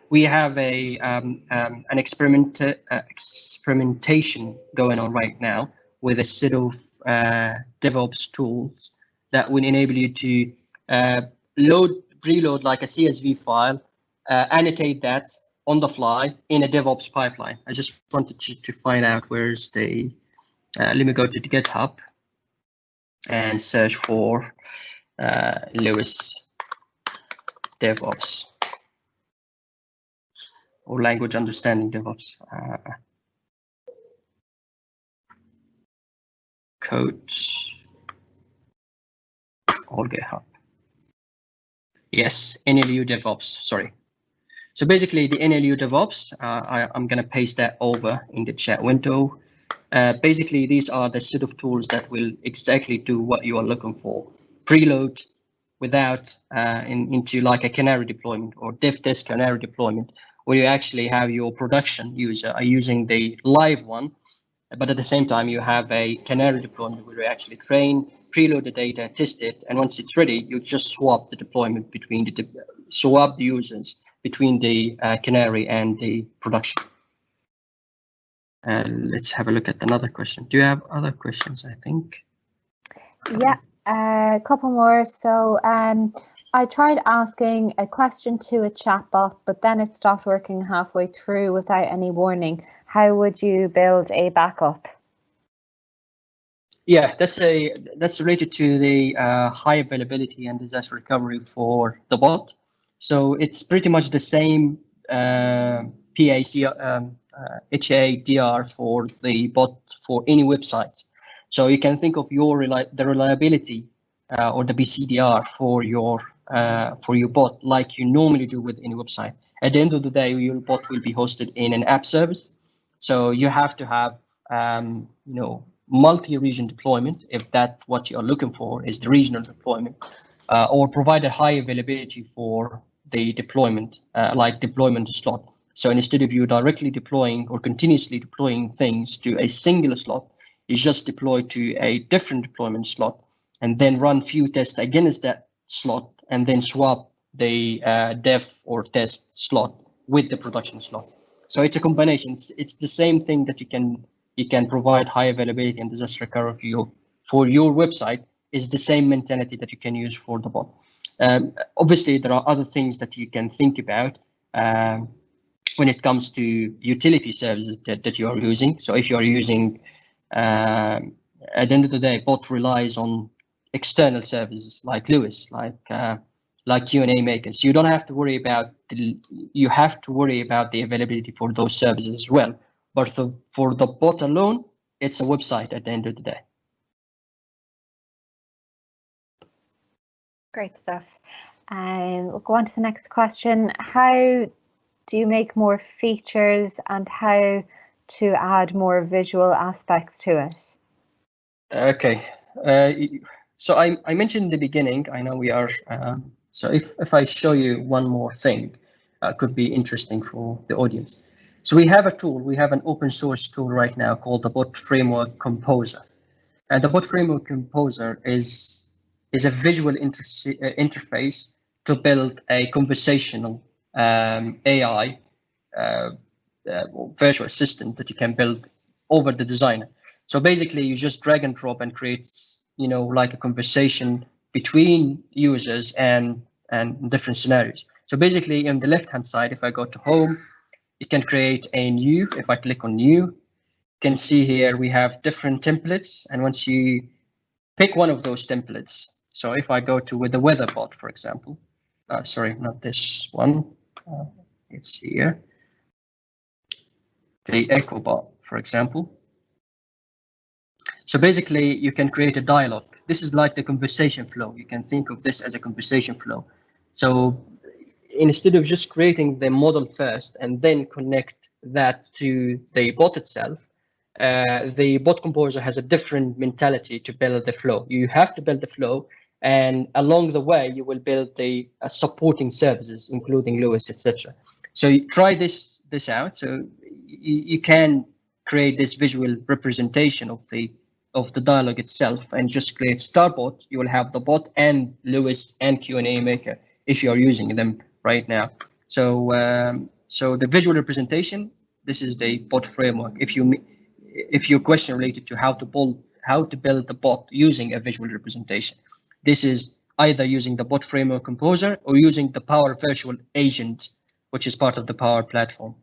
We have an experimentation going on right now with a set of DevOps tools that will enable you to preload like a CSV file, annotate that on the fly in a DevOps pipeline. I just wanted to find out where's the, let me go to the GitHub and search for Lewis DevOps or language understanding DevOps. Code or GitHub. Yes, NLU DevOps, sorry. So basically the NLU DevOps, I'm gonna paste that over in the chat window. Basically, these are the set of tools that will exactly do what you are looking for. Preload without into like a canary deployment or dev test canary deployment, where you actually have your production user are using the live one, but at the same time you have a canary deployment where you actually train, preload the data, test it, and once it's ready, you just swap the deployment between swap the users between the canary and the production. Let's have a look at another question. Do you have other questions, I think? Yeah, a couple more. So I tried asking a question to a chatbot, but then it stopped working halfway through without any warning. How would you build a backup? Yeah, that's related to the high availability and disaster recovery for the bot. So it's pretty much the same HADR for the bot for any websites. So you can think of the reliability or the BCDR for your bot like you normally do with any website. At the end of the day, your bot will be hosted in an app service. So you have to have multi-region deployment if that's what you're looking for is the regional deployment, or provide a high availability for the deployment, like deployment slot. So instead of you directly deploying or continuously deploying things to a singular slot, you just deploy to a different deployment slot and then run few tests against that slot and then swap the dev or test slot with the production slot. So it's a combination. It's the same thing that you can provide high availability and disaster recovery for your website is the same mentality that you can use for the bot. Obviously, there are other things that you can think about when it comes to utility services that you are using. So if you are using at the end of the day, bot relies on external services like Lewis, like Q&A makers. You don't have to worry about you have to worry about the availability for those services as well. But for the bot alone, it's a website at the end of the day. Great stuff. And we'll go on to the next question. How do you make more features and how to add more visual aspects to it? Okay. So I mentioned in the beginning, I know we are, so if I show you one more thing, could be interesting for the audience. So we have a tool, we have an open source tool right now called the Bot Framework Composer. And the Bot Framework Composer is a visual interface to build a conversational AI virtual assistant that you can build over the designer. So basically, you just drag and drop and creates, like a conversation between users and different scenarios. So basically, on the left-hand side, if I go to Home, you can create a new. If I click on New, you can see here we have different templates, and once you pick one of those templates, so if I go to with the weather bot, for example, sorry, not this one, it's here, the echo bot, for example. So basically, you can create a dialogue. This is like the conversation flow. You can think of this as a conversation flow. So instead of just creating the model first and then connect that to the bot itself, the bot composer has a different mentality to build the flow. You have to build the flow, and along the way, you will build the supporting services, including Lewis, etc. So you try this out. So you can create this visual representation of the dialogue itself, and just create Starbot. You will have the bot and Lewis and Q&A maker if you are using them right now. So so the visual representation, this is the bot framework. If your question related to how to build the bot using a visual representation, this is either using the Bot Framework Composer or using the Power Virtual Agent, which is part of the Power Platform.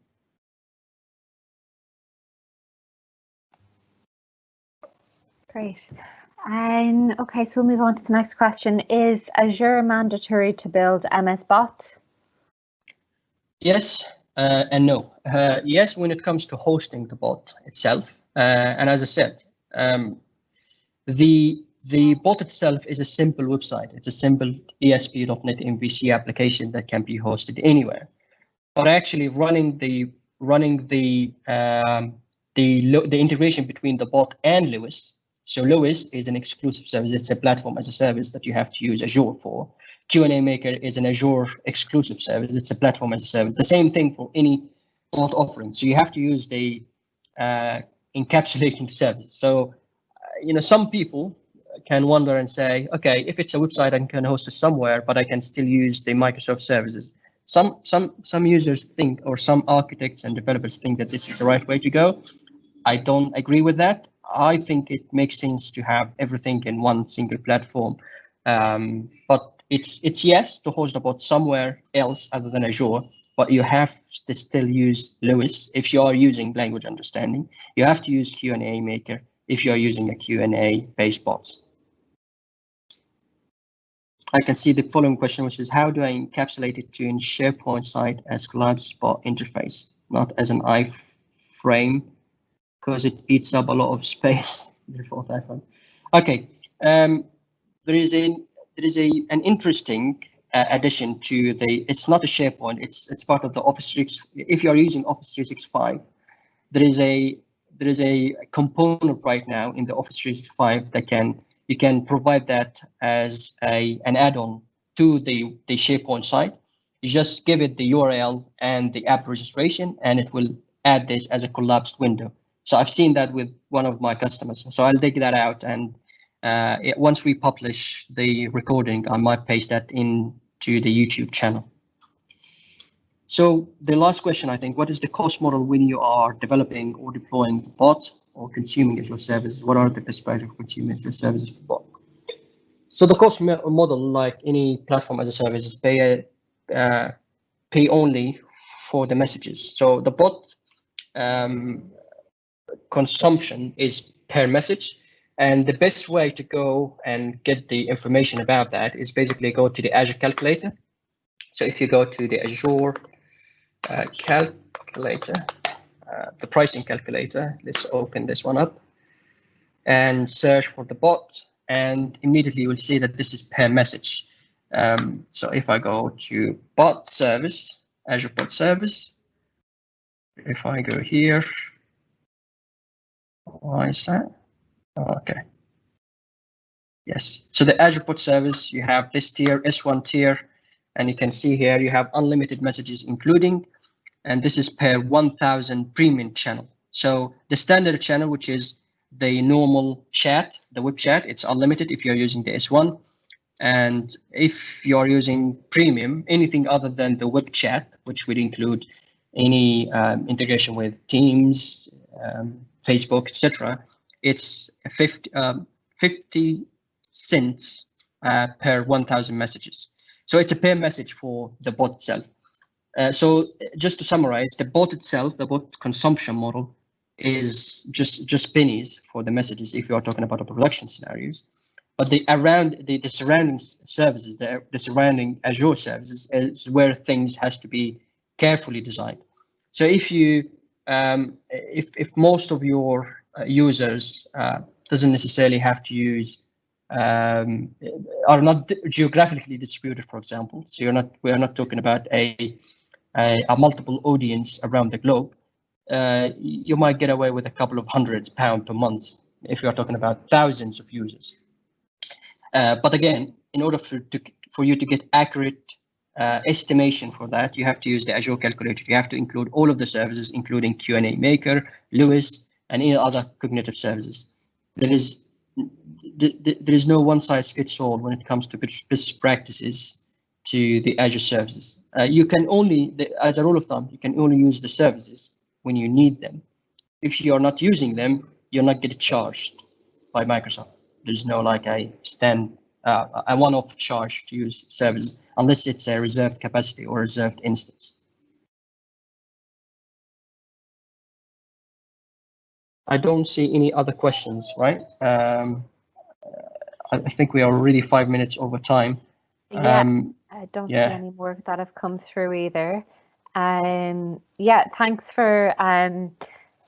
Great. Okay, so we'll move on to the next question. Is Azure mandatory to build MS Bot? Yes and no. Yes, when it comes to hosting the bot itself. And as I said, the bot itself is a simple website. It's a simple ESP.NET MVC application that can be hosted anywhere. But actually running the integration between the bot and Lewis. So Lewis is an exclusive service. It's a platform as a service that you have to use Azure for. Q&A Maker is an Azure exclusive service. It's a platform as a service. The same thing for any bot offering. So you have to use the encapsulating service. So some people can wonder and say, okay, if it's a website, I can host it somewhere, but I can still use the Microsoft services. Some users think, or some architects and developers think that this is the right way to go. I don't agree with that. I think it makes sense to have everything in one single platform. But it's yes to host the bot somewhere else other than Azure, but you have to still use Lewis if you are using language understanding. You have to use Q&A Maker if you are using a Q&A based bots. I can see the following question, which is how do I encapsulate it to in SharePoint site as collapsed bot interface, not as an iframe, because it eats up a lot of space. Default iPhone. Okay, there is an interesting addition to the. It's not a SharePoint. It's part of the Office 365. If you are using Office 365, there is a component right now in the Office 365 that you can provide that as an add-on to the SharePoint site. You just give it the URL and the app registration, and it will add this as a collapsed window. So I've seen that with one of my customers. So I'll dig that out, and once we publish the recording, I might paste that into the YouTube channel. So the last question, I think, what is the cost model when you are developing or deploying bots or consuming Azure services? What are the best practices of consuming Azure services for bot? So the cost model, like any platform as a service, is pay only for the messages. So the bot consumption is per message. And the best way to go and get the information about that is basically go to the Azure calculator. So if you go to the Azure calculator, the pricing calculator, let's open this one up and search for the bot, and immediately you will see that this is per message. So if I go to bot service, Azure bot service, if I go here, why is that? Okay. Yes, so the Azure bot service, you have this tier, S1 tier, and you can see here you have unlimited messages including, and this is per 1000 premium channel. So the standard channel, which is the normal chat, the web chat, it's unlimited if you're using the S1. And if you're using premium, anything other than the web chat, which would include any integration with Teams, Facebook, etc., it's 50 cents per 1000 messages. So it's a per message for the bot itself. So just to summarize, the bot itself, the bot consumption model is just pennies for the messages if you are talking about the production scenarios. But the surrounding services, the surrounding Azure services is where things has to be carefully designed. So if you if most of your users doesn't necessarily have to use are not geographically distributed, for example, so we are not talking about a multiple audience around the globe, you might get away with a couple of £100 per month if you are talking about thousands of users. But again, in order for you to get accurate estimation for that, you have to use the Azure calculator. You have to include all of the services, including Q&A Maker, Lewis, and any other cognitive services. There is no one size fits all when it comes to best practices to the Azure services. You can only, as a rule of thumb, you can only use the services when you need them. If you are not using them, you're not getting charged by Microsoft. There's no like a one-off charge to use services unless it's a reserved capacity or reserved instance. I don't see any other questions, right? I think we are already 5 minutes over time. Yeah, I don't see any more that have come through either. Yeah, thanks for.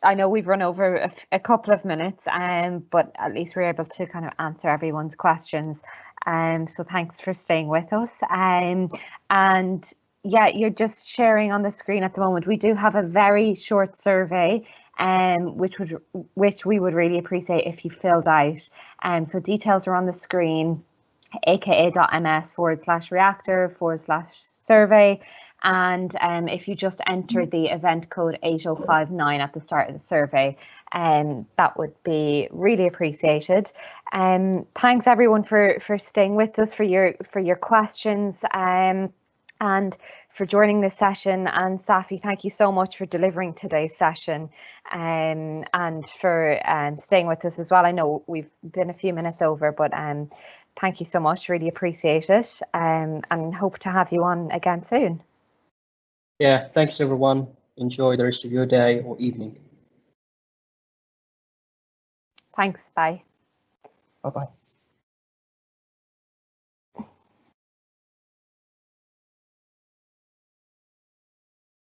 I know we've run over a couple of minutes, but at least we're able to kind of answer everyone's questions. So thanks for staying with us. And yeah, you're just sharing on the screen at the moment. We do have a very short survey, which we would really appreciate if you filled out. So details are on the screen, aka.ms/reactor/survey. And if you just enter the event code 8059 at the start of the survey, that would be really appreciated. Thanks everyone for staying with us, for your questions, and for joining this session. And Safi, thank you so much for delivering today's session, and for staying with us as well. I know we've been a few minutes over, but thank you so much, really appreciate it, and hope to have you on again soon. Yeah, thanks everyone. Enjoy the rest of your day or evening. Thanks, bye. Bye-bye.